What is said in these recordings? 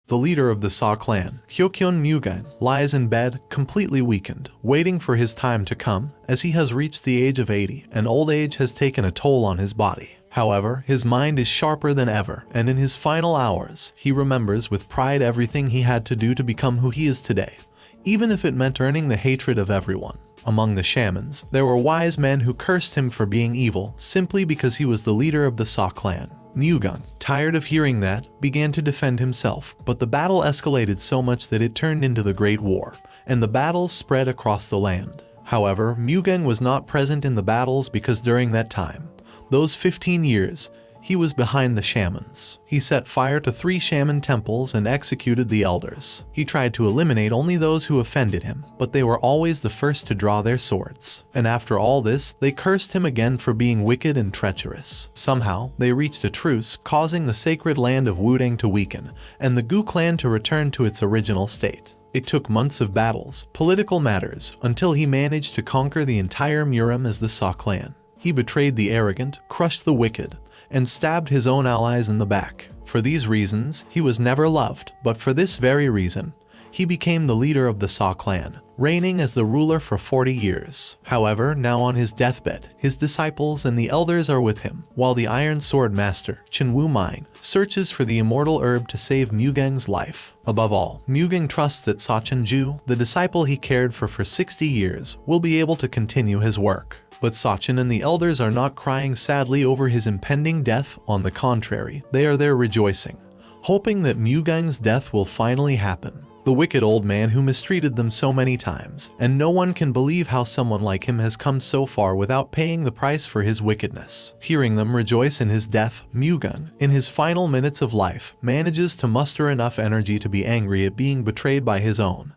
The leader of the Sa clan, Hyokyun Mugen, lies in bed, completely weakened, waiting for his time to come, as he has reached the age of 80, and old age has taken a toll on his body. However, his mind is sharper than ever, and in his final hours, he remembers with pride everything he had to do to become who he is today, even if it meant earning the hatred of everyone. Among the shamans, there were wise men who cursed him for being evil simply because he was the leader of the Sa clan. Mugen, tired of hearing that, began to defend himself, but the battle escalated so much that it turned into the Great War, and the battles spread across the land. However, Mugen was not present in the battles because during that time, those 15 years, he was behind the shamans. He set fire to 3 shaman temples and executed the elders. He tried to eliminate only those who offended him, but they were always the first to draw their swords. And after all this, they cursed him again for being wicked and treacherous. Somehow, they reached a truce, causing the sacred land of Wudang to weaken, and the Gu clan to return to its original state. It took months of battles, political matters, until he managed to conquer the entire Muram as the Sa clan. He betrayed the arrogant, crushed the wicked, and stabbed his own allies in the back. For these reasons, he was never loved, but for this very reason, he became the leader of the Sa clan, reigning as the ruler for 40 years. However, now on his deathbed, his disciples and the elders are with him, while the Iron Sword Master, Chenwu Mine, searches for the immortal herb to save Mugen's life. Above all, Mugen trusts that Sachin-ju, the disciple he cared for 60 years, will be able to continue his work. But Sachin and the elders are not crying sadly over his impending death. On the contrary, they are there rejoicing, hoping that Mugen's death will finally happen. The wicked old man who mistreated them so many times, and no one can believe how someone like him has come so far without paying the price for his wickedness. Hearing them rejoice in his death, Mugen, in his final minutes of life, manages to muster enough energy to be angry at being betrayed by his own.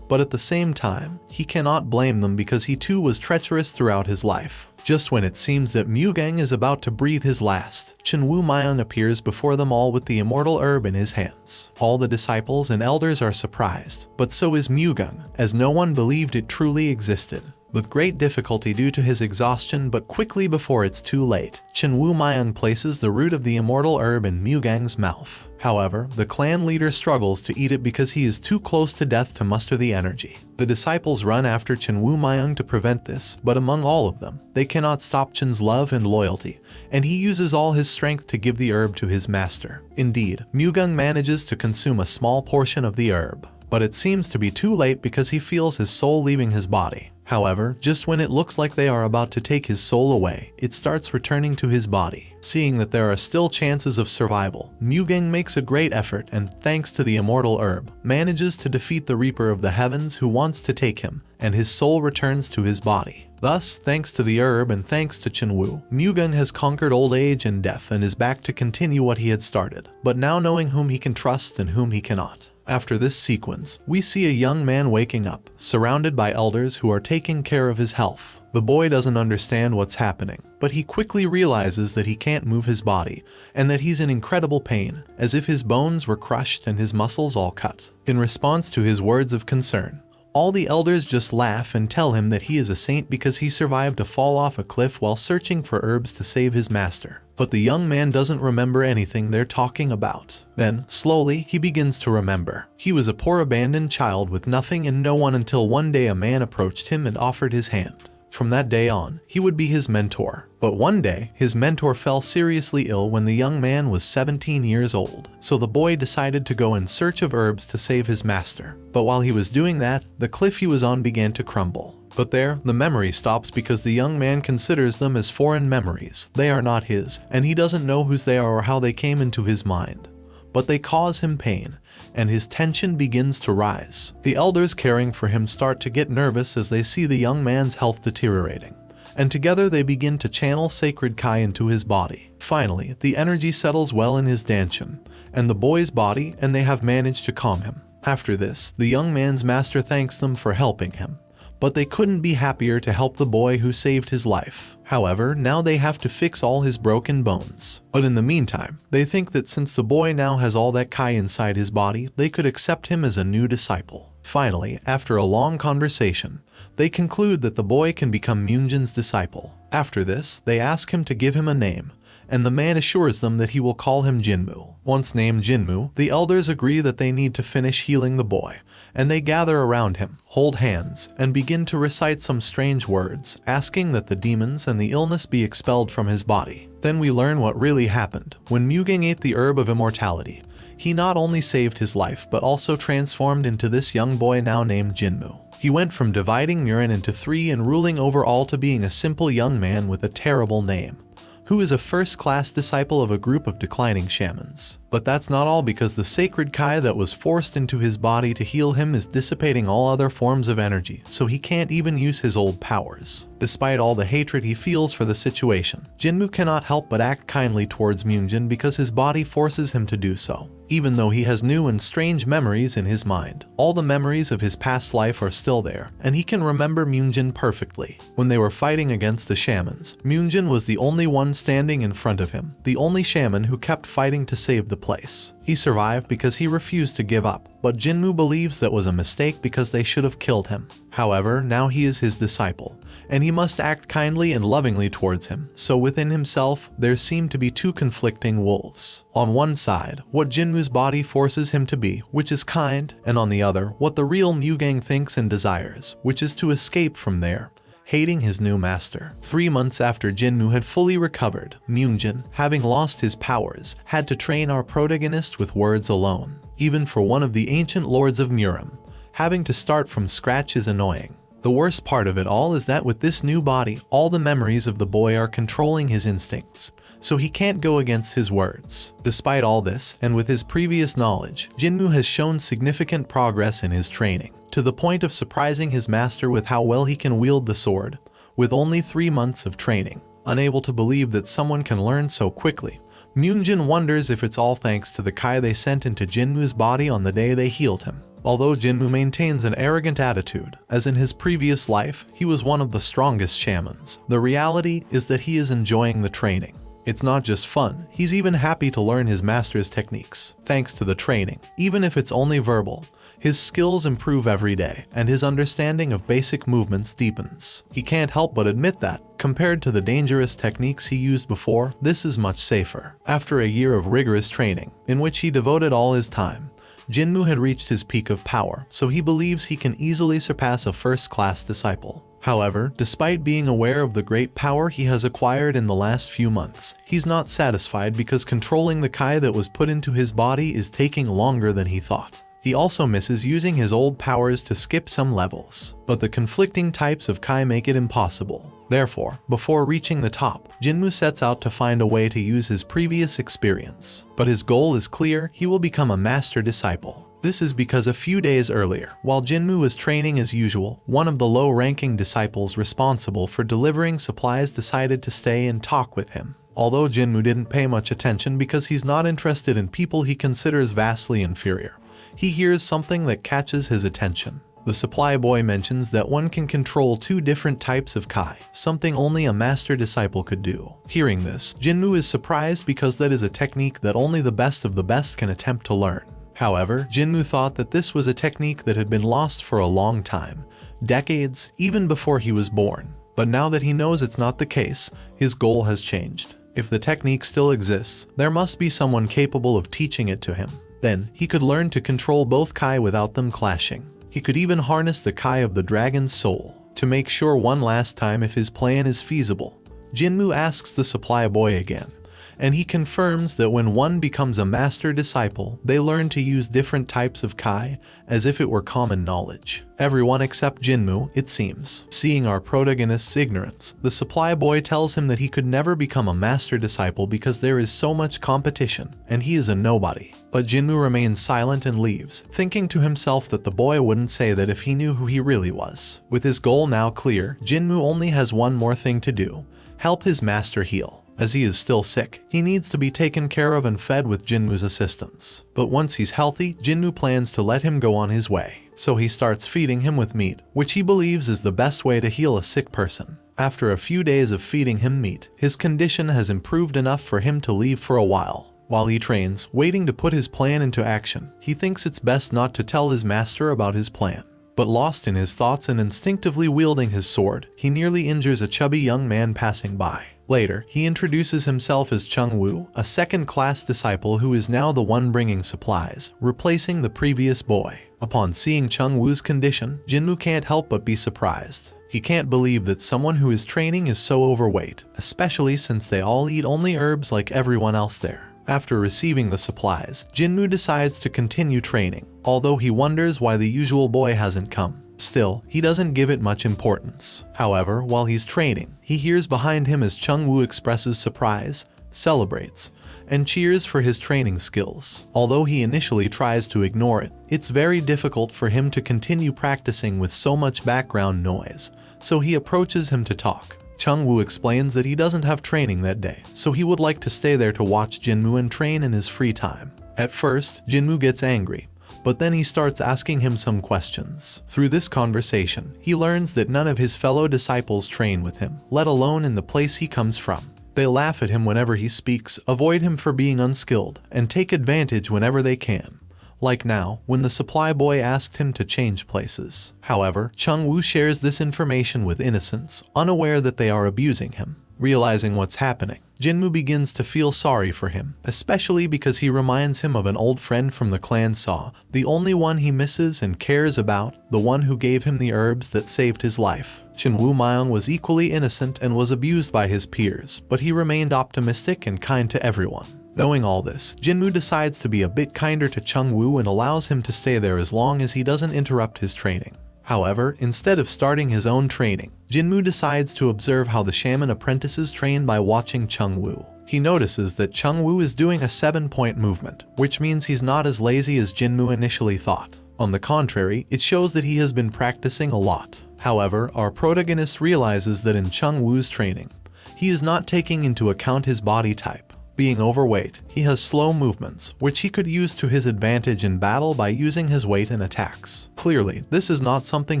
But at the same time, he cannot blame them because he too was treacherous throughout his life. Just when it seems that Mugen is about to breathe his last, Chenwu Mine appears before them all with the immortal herb in his hands. All the disciples and elders are surprised, but so is Mugen, as no one believed it truly existed. With great difficulty due to his exhaustion, but quickly before it's too late, Chenwu Mine places the root of the immortal herb in Mugen's mouth. However, the clan leader struggles to eat it because he is too close to death to muster the energy. The disciples run after Chenwu Mine to prevent this, but among all of them, they cannot stop Chen's love and loyalty, and he uses all his strength to give the herb to his master. Indeed, Mugen manages to consume a small portion of the herb, but it seems to be too late because he feels his soul leaving his body. However, just when it looks like they are about to take his soul away, it starts returning to his body. Seeing that there are still chances of survival, Mugen makes a great effort and, thanks to the immortal herb, manages to defeat the Reaper of the Heavens who wants to take him, and his soul returns to his body. Thus, thanks to the herb and thanks to Chenwu, Mugen has conquered old age and death and is back to continue what he had started, but now knowing whom he can trust and whom he cannot. After this sequence, we see a young man waking up, surrounded by elders who are taking care of his health. The boy doesn't understand what's happening, but he quickly realizes that he can't move his body, and that he's in incredible pain, as if his bones were crushed and his muscles all cut. In response to his words of concern, all the elders just laugh and tell him that he is a saint because he survived a fall off a cliff while searching for herbs to save his master. But the young man doesn't remember anything they're talking about. Then, slowly, he begins to remember. He was a poor abandoned child with nothing and no one until one day a man approached him and offered his hand. From that day on, he would be his mentor. But one day, his mentor fell seriously ill when the young man was 17 years old. So the boy decided to go in search of herbs to save his master. But while he was doing that, the cliff he was on began to crumble. But there, the memory stops because the young man considers them as foreign memories. They are not his, and he doesn't know whose they are or how they came into his mind. But they cause him pain, and his tension begins to rise. The elders caring for him start to get nervous as they see the young man's health deteriorating, and together they begin to channel sacred Kai into his body. Finally, the energy settles well in his dantian, and the boy's body, and they have managed to calm him. After this, the young man's master thanks them for helping him, but they couldn't be happier to help the boy who saved his life. However, now they have to fix all his broken bones. But in the meantime, they think that since the boy now has all that Kai inside his body, they could accept him as a new disciple. Finally, after a long conversation, they conclude that the boy can become Mugen's disciple. After this, they ask him to give him a name, and the man assures them that he will call him Jinmu. Once named Jinmu, the elders agree that they need to finish healing the boy, and they gather around him, hold hands, and begin to recite some strange words, asking that the demons and the illness be expelled from his body. Then we learn what really happened. When Mugang ate the herb of immortality, he not only saved his life but also transformed into this young boy now named Jinmu. He went from dividing Murin into 3 and ruling over all to being a simple young man with a terrible name, who is a first-class disciple of a group of declining shamans. But that's not all, because the sacred Kai that was forced into his body to heal him is dissipating all other forms of energy, so he can't even use his old powers. Despite all the hatred he feels for the situation, Jinmu cannot help but act kindly towards Myungjin because his body forces him to do so. Even though he has new and strange memories in his mind, all the memories of his past life are still there, and he can remember Myungjin perfectly. When they were fighting against the shamans, Myungjin was the only one standing in front of him, the only shaman who kept fighting to save the place. He survived because he refused to give up, but Jinmu believes that was a mistake because they should have killed him. However, now he is his disciple, and he must act kindly and lovingly towards him. So within himself, there seem to be 2 conflicting wolves. On one side, what Jinmu's body forces him to be, which is kind, and on the other, what the real Mugang thinks and desires, which is to escape from there, hating his new master. 3 months after Jinmu had fully recovered, Myungjin, having lost his powers, had to train our protagonist with words alone. Even for one of the ancient lords of Murim, having to start from scratch is annoying. The worst part of it all is that with this new body, all the memories of the boy are controlling his instincts, so he can't go against his words. Despite all this, and with his previous knowledge, Jinmu has shown significant progress in his training, to the point of surprising his master with how well he can wield the sword, with only 3 months of training. Unable to believe that someone can learn so quickly, Myungjin wonders if it's all thanks to the Kai they sent into Jinmu's body on the day they healed him. Although Jinmu maintains an arrogant attitude, as in his previous life, he was one of the strongest shamans, the reality is that he is enjoying the training. It's not just fun, he's even happy to learn his master's techniques. Thanks to the training, even if it's only verbal, his skills improve every day, and his understanding of basic movements deepens. He can't help but admit that, compared to the dangerous techniques he used before, this is much safer. After a year of rigorous training, in which he devoted all his time, Jinmu had reached his peak of power, so he believes he can easily surpass a first-class disciple. However, despite being aware of the great power he has acquired in the last few months, he's not satisfied because controlling the Kai that was put into his body is taking longer than he thought. He also misses using his old powers to skip some levels, but the conflicting types of Kai make it impossible. Therefore, before reaching the top, Jinmu sets out to find a way to use his previous experience. But his goal is clear, he will become a master disciple. This is because a few days earlier, while Jinmu was training as usual, one of the low-ranking disciples responsible for delivering supplies decided to stay and talk with him. Although Jinmu didn't pay much attention because he's not interested in people he considers vastly inferior, he hears something that catches his attention. The supply boy mentions that one can control 2 different types of Kai, something only a master disciple could do. Hearing this, Jinmu is surprised because that is a technique that only the best of the best can attempt to learn. However, Jinmu thought that this was a technique that had been lost for a long time, decades, even before he was born. But now that he knows it's not the case, his goal has changed. If the technique still exists, there must be someone capable of teaching it to him. Then, he could learn to control both Kai without them clashing. He could even harness the Kai of the dragon's soul. To make sure one last time if his plan is feasible, Jinmu asks the supply boy again, and he confirms that when one becomes a master disciple, they learn to use different types of Kai, as if it were common knowledge. Everyone except Jinmu, it seems. Seeing our protagonist's ignorance, the supply boy tells him that he could never become a master disciple because there is so much competition, and he is a nobody. But Jinmu remains silent and leaves, thinking to himself that the boy wouldn't say that if he knew who he really was. With his goal now clear, Jinmu only has one more thing to do: help his master heal. As he is still sick, he needs to be taken care of and fed with Jinmu's assistance. But once he's healthy, Jinmu plans to let him go on his way. So he starts feeding him with meat, which he believes is the best way to heal a sick person. After a few days of feeding him meat, his condition has improved enough for him to leave for a while. While he trains, waiting to put his plan into action, he thinks it's best not to tell his master about his plan. But lost in his thoughts and instinctively wielding his sword, he nearly injures a chubby young man passing by. Later, he introduces himself as Chungwoo, a second-class disciple who is now the one bringing supplies, replacing the previous boy. Upon seeing Chungwoo's condition, Jinmu can't help but be surprised. He can't believe that someone who is training is so overweight, especially since they all eat only herbs like everyone else there. After receiving the supplies, Jinmu decides to continue training, although he wonders why the usual boy hasn't come. Still, he doesn't give it much importance. However, while he's training, he hears behind him as Chungwoo expresses surprise, celebrates, and cheers for his training skills. Although he initially tries to ignore it, it's very difficult for him to continue practicing with so much background noise, so he approaches him to talk. Chungwoo explains that he doesn't have training that day, so he would like to stay there to watch Jinmu and train in his free time. At first, Jinmu gets angry, but then he starts asking him some questions. Through this conversation, he learns that none of his fellow disciples train with him, let alone in the place he comes from. They laugh at him whenever he speaks, avoid him for being unskilled, and take advantage whenever they can. Like now, when the supply boy asked him to change places. However, Chungwoo shares this information with innocence, unaware that they are abusing him. Realizing what's happening, Jinmu begins to feel sorry for him, especially because he reminds him of an old friend from the clan Saw, the only one he misses and cares about, the one who gave him the herbs that saved his life. Chunwoo Myung was equally innocent and was abused by his peers, but he remained optimistic and kind to everyone. Knowing all this, Jinmu decides to be a bit kinder to Chungwoo and allows him to stay there as long as he doesn't interrupt his training. However, instead of starting his own training, Jinmu decides to observe how the shaman apprentices train by watching Chungwoo. He notices that Chungwoo is doing a 7-point movement, which means he's not as lazy as Jinmu initially thought. On the contrary, it shows that he has been practicing a lot. However, our protagonist realizes that in Chungwoo's training, he is not taking into account his body type. Being overweight, he has slow movements, which he could use to his advantage in battle by using his weight in attacks. Clearly, this is not something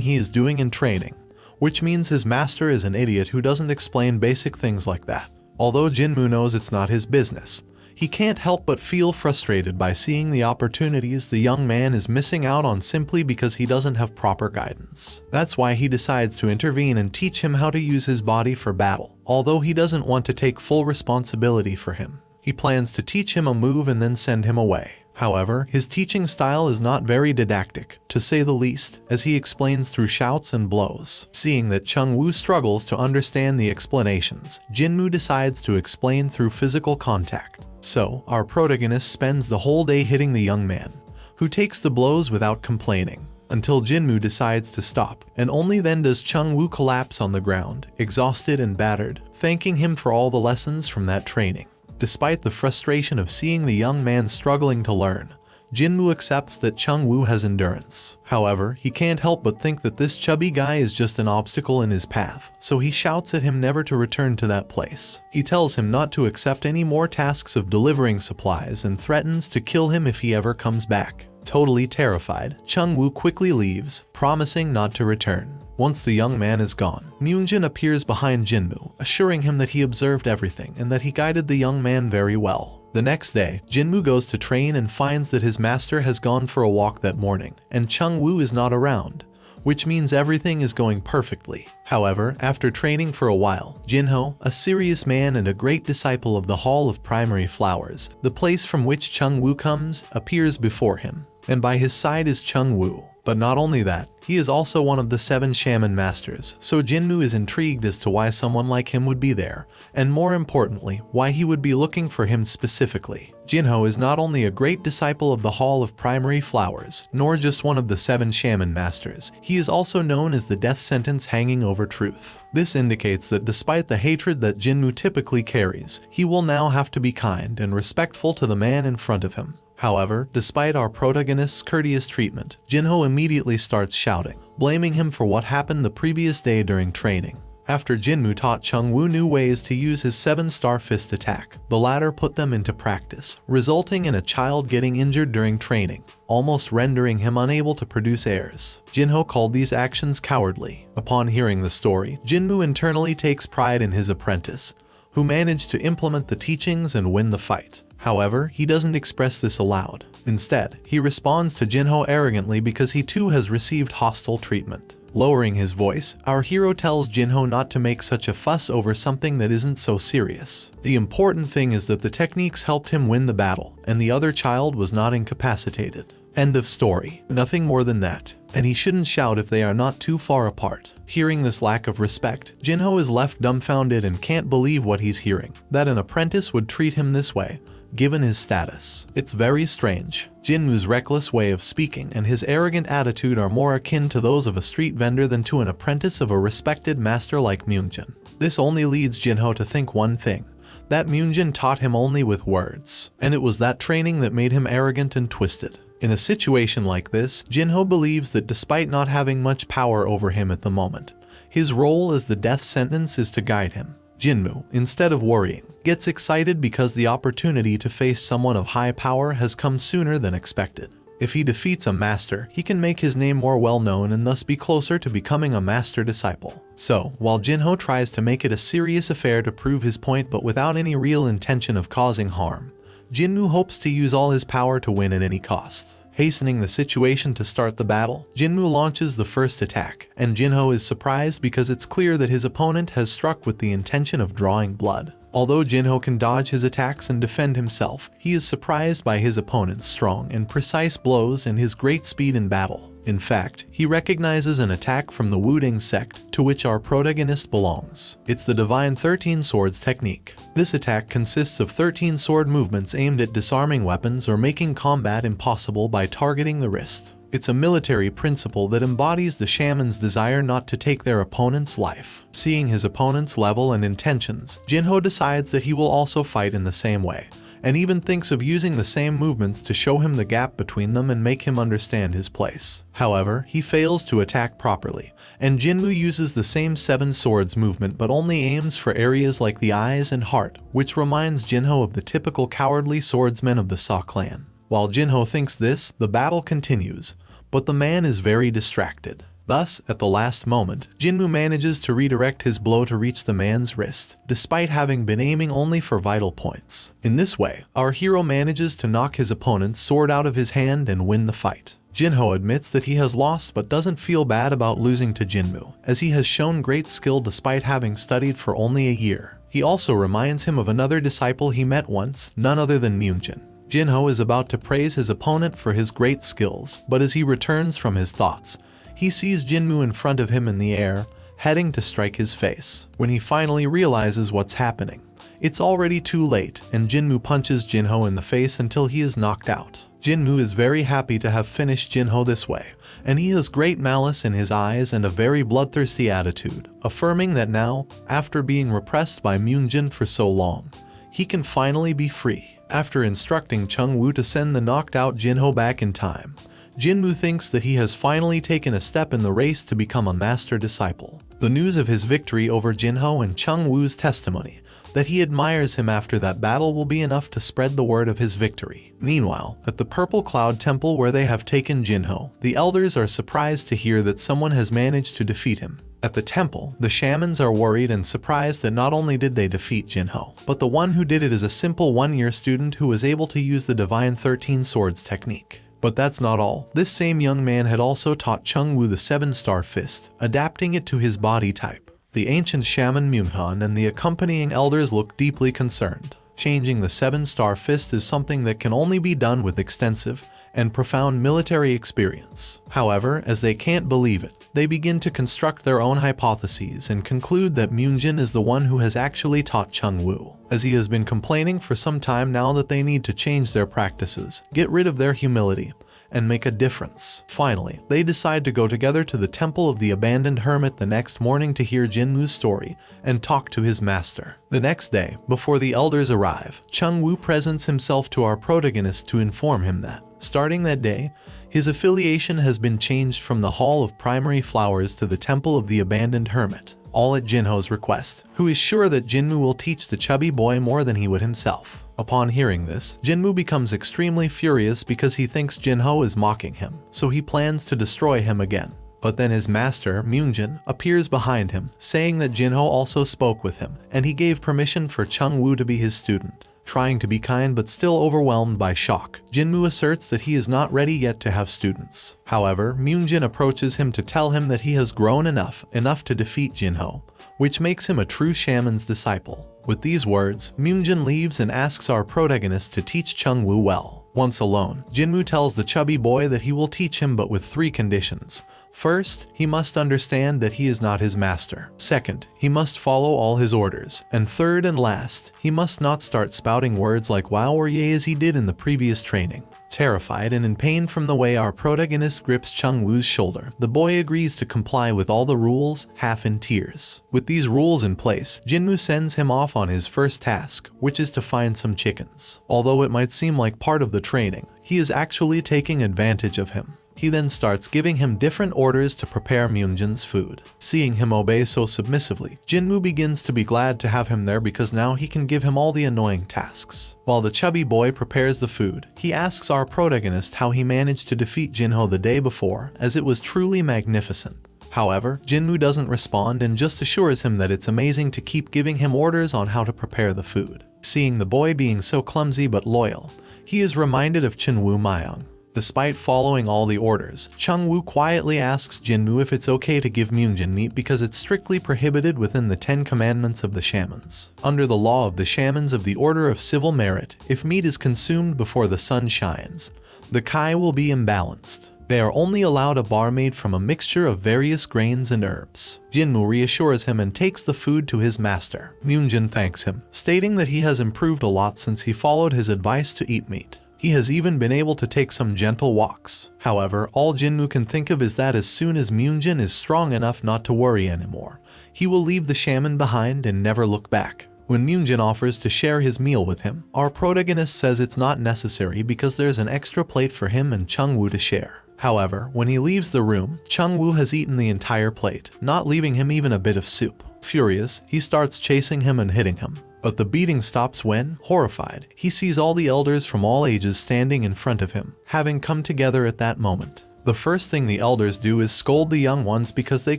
he is doing in training, which means his master is an idiot who doesn't explain basic things like that. Although Jinmu knows it's not his business, he can't help but feel frustrated by seeing the opportunities the young man is missing out on simply because he doesn't have proper guidance. That's why he decides to intervene and teach him how to use his body for battle, although he doesn't want to take full responsibility for him. He plans to teach him a move and then send him away. However, his teaching style is not very didactic, to say the least, as he explains through shouts and blows. Seeing that Chungwoo struggles to understand the explanations, Jinmu decides to explain through physical contact. So, our protagonist spends the whole day hitting the young man, who takes the blows without complaining, until Jinmu decides to stop, and only then does Chungwoo collapse on the ground, exhausted and battered, thanking him for all the lessons from that training. Despite the frustration of seeing the young man struggling to learn, Jinmu accepts that Chungwoo has endurance. However, he can't help but think that this chubby guy is just an obstacle in his path, so he shouts at him never to return to that place. He tells him not to accept any more tasks of delivering supplies and threatens to kill him if he ever comes back. Totally terrified, Chungwoo quickly leaves, promising not to return. Once the young man is gone, Myungjin appears behind Jinmu, assuring him that he observed everything and that he guided the young man very well. The next day, Jinmu goes to train and finds that his master has gone for a walk that morning, and Chungwoo is not around, which means everything is going perfectly. However, after training for a while, Jinho, a serious man and a great disciple of the Hall of Primary Flowers, the place from which Chungwoo comes, appears before him, and by his side is Chungwoo. But not only that, he is also one of the 7 shaman masters, so Jinmu is intrigued as to why someone like him would be there, and more importantly, why he would be looking for him specifically. Jinho is not only a great disciple of the Hall of Primary Flowers, nor just one of the 7 shaman masters, he is also known as the death sentence hanging over truth. This indicates that despite the hatred that Jinmu typically carries, he will now have to be kind and respectful to the man in front of him. However, despite our protagonist's courteous treatment, Jinho immediately starts shouting, blaming him for what happened the previous day during training. After Jinmu taught Chungwoo new ways to use his 7-star fist attack, the latter put them into practice, resulting in a child getting injured during training, almost rendering him unable to produce heirs. Jinho called these actions cowardly. Upon hearing the story, Jinmu internally takes pride in his apprentice, who managed to implement the teachings and win the fight. However, he doesn't express this aloud. Instead, he responds to Jinho arrogantly because he too has received hostile treatment. Lowering his voice, our hero tells Jinho not to make such a fuss over something that isn't so serious. The important thing is that the techniques helped him win the battle, and the other child was not incapacitated. End of story. Nothing more than that. And he shouldn't shout if they are not too far apart. Hearing this lack of respect, Jinho is left dumbfounded and can't believe what he's hearing. That an apprentice would treat him this way, given his status. It's very strange. Jinwoo's reckless way of speaking and his arrogant attitude are more akin to those of a street vendor than to an apprentice of a respected master like Myungjin. This only leads Jinho to think one thing, that Myungjin taught him only with words, and it was that training that made him arrogant and twisted. In a situation like this, Jinho believes that despite not having much power over him at the moment, his role as the death sentence is to guide him. Jinmu, instead of worrying, gets excited because the opportunity to face someone of high power has come sooner than expected. If he defeats a master, he can make his name more well known and thus be closer to becoming a master disciple. So, while Jinho tries to make it a serious affair to prove his point but without any real intention of causing harm, Jinmu hopes to use all his power to win at any cost. Hastening the situation to start the battle, Jinmu launches the first attack, and Jinho is surprised because it's clear that his opponent has struck with the intention of drawing blood. Although Jinho can dodge his attacks and defend himself, he is surprised by his opponent's strong and precise blows and his great speed in battle. In fact, he recognizes an attack from the Wuding sect to which our protagonist belongs. It's the Divine 13 Swords technique. This attack consists of 13 sword movements aimed at disarming weapons or making combat impossible by targeting the wrist. It's a military principle that embodies the shaman's desire not to take their opponent's life. Seeing his opponent's level and intentions, Jinho decides that he will also fight in the same way, and even thinks of using the same movements to show him the gap between them and make him understand his place. However, he fails to attack properly, and Jinmu uses the same 7 swords movement but only aims for areas like the eyes and heart, which reminds Jinho of the typical cowardly swordsmen of the Sa clan. While Jinho thinks this, the battle continues, but the man is very distracted. Thus, at the last moment, Jinmu manages to redirect his blow to reach the man's wrist, despite having been aiming only for vital points. In this way, our hero manages to knock his opponent's sword out of his hand and win the fight. Jinho admits that he has lost but doesn't feel bad about losing to Jinmu, as he has shown great skill despite having studied for only a year. He also reminds him of another disciple he met once, none other than Myungjin. Jinho is about to praise his opponent for his great skills, but as he returns from his thoughts, he sees Jinmu in front of him in the air, heading to strike his face. When he finally realizes what's happening, it's already too late, and Jinmu punches Jinho in the face until he is knocked out. Jinmu is very happy to have finished Jinho this way, and he has great malice in his eyes and a very bloodthirsty attitude, affirming that now, after being repressed by Myungjin for so long, he can finally be free. After instructing Chungwoo to send the knocked out Jinho back in time, Jinmu thinks that he has finally taken a step in the race to become a master disciple. The news of his victory over Jinho and Chungwoo's testimony that he admires him after that battle will be enough to spread the word of his victory. Meanwhile, at the Purple Cloud Temple where they have taken Jinho, the elders are surprised to hear that someone has managed to defeat him. At the temple, the shamans are worried and surprised that not only did they defeat Jinho, but the one who did it is a simple one-year student who was able to use the Divine 13 Swords technique. But that's not all. This same young man had also taught Chungwoo the 7-star fist, adapting it to his body type. The ancient shaman Myunghan and the accompanying elders look deeply concerned. Changing the 7-star fist is something that can only be done with extensive and profound military experience. However, as they can't believe it, they begin to construct their own hypotheses and conclude that Myungjin is the one who has actually taught Chungwoo, as he has been complaining for some time now that they need to change their practices, get rid of their humility, and make a difference. Finally, they decide to go together to the Temple of the Abandoned Hermit the next morning to hear Jinmu's story and talk to his master. The next day, before the elders arrive, Chungwoo presents himself to our protagonist to inform him that, starting that day, his affiliation has been changed from the Hall of Primary Flowers to the Temple of the Abandoned Hermit, all at Jinho's request, who is sure that Jinmu will teach the chubby boy more than he would himself. Upon hearing this, Jinmu becomes extremely furious because he thinks Jinho is mocking him, so he plans to destroy him again. But then his master, Myungjin, appears behind him, saying that Jinho also spoke with him, and he gave permission for Chungwoo to be his student. Trying to be kind but still overwhelmed by shock, Jinmu asserts that he is not ready yet to have students. However, Myunjin approaches him to tell him that he has grown enough to defeat Jinho, which makes him a true shaman's disciple. With these words, Myunjin leaves and asks our protagonist to teach Chungwoo well. Once alone, Jinmu tells the chubby boy that he will teach him, but with 3 conditions. First, he must understand that he is not his master. Second, he must follow all his orders. And third and last, he must not start spouting words like wow or yay as he did in the previous training. Terrified and in pain from the way our protagonist grips Chungwoo's shoulder, the boy agrees to comply with all the rules, half in tears. With these rules in place, Jinmu sends him off on his first task, which is to find some chickens. Although it might seem like part of the training, he is actually taking advantage of him. He then starts giving him different orders to prepare Myunjin's food. Seeing him obey so submissively, Jinmu begins to be glad to have him there because now he can give him all the annoying tasks. While the chubby boy prepares the food, he asks our protagonist how he managed to defeat Jinho the day before, as it was truly magnificent. However, Jinmu doesn't respond and just assures him that it's amazing to keep giving him orders on how to prepare the food. Seeing the boy being so clumsy but loyal, he is reminded of Chunwoo Myung. Despite following all the orders, Chungwoo quietly asks Jinmu if it's okay to give Myunjin meat because it's strictly prohibited within the 10 commandments of the shamans. Under the law of the shamans of the Order of Civil Merit, if meat is consumed before the sun shines, the Kai will be imbalanced. They are only allowed a bar made from a mixture of various grains and herbs. Jinmu reassures him and takes the food to his master. Myunjin thanks him, stating that he has improved a lot since he followed his advice to eat meat. He has even been able to take some gentle walks. However, all Jinmu can think of is that as soon as Myunjin is strong enough not to worry anymore, he will leave the shaman behind and never look back. When Myunjin offers to share his meal with him, our protagonist says it's not necessary because there's an extra plate for him and Chungwoo to share. However, when he leaves the room, Chungwoo has eaten the entire plate, not leaving him even a bit of soup. Furious, he starts chasing him and hitting him. But the beating stops when, horrified, he sees all the elders from all ages standing in front of him, having come together at that moment. The first thing the elders do is scold the young ones because they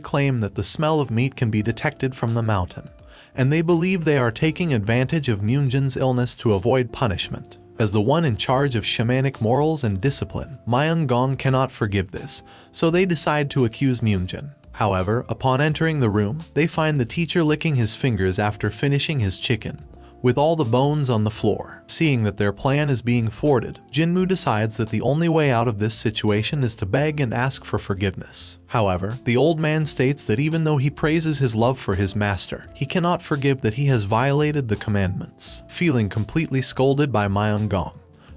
claim that the smell of meat can be detected from the mountain, and they believe they are taking advantage of Myunjin's illness to avoid punishment. As the one in charge of shamanic morals and discipline, Manhwa-kun cannot forgive this, so they decide to accuse Myunjin. However, upon entering the room, they find the teacher licking his fingers after finishing his chicken, with all the bones on the floor. Seeing that their plan is being thwarted, Jinmu decides that the only way out of this situation is to beg and ask for forgiveness. However, the old man states that even though he praises his love for his master, he cannot forgive that he has violated the commandments. Feeling completely scolded by Manhwa-kun,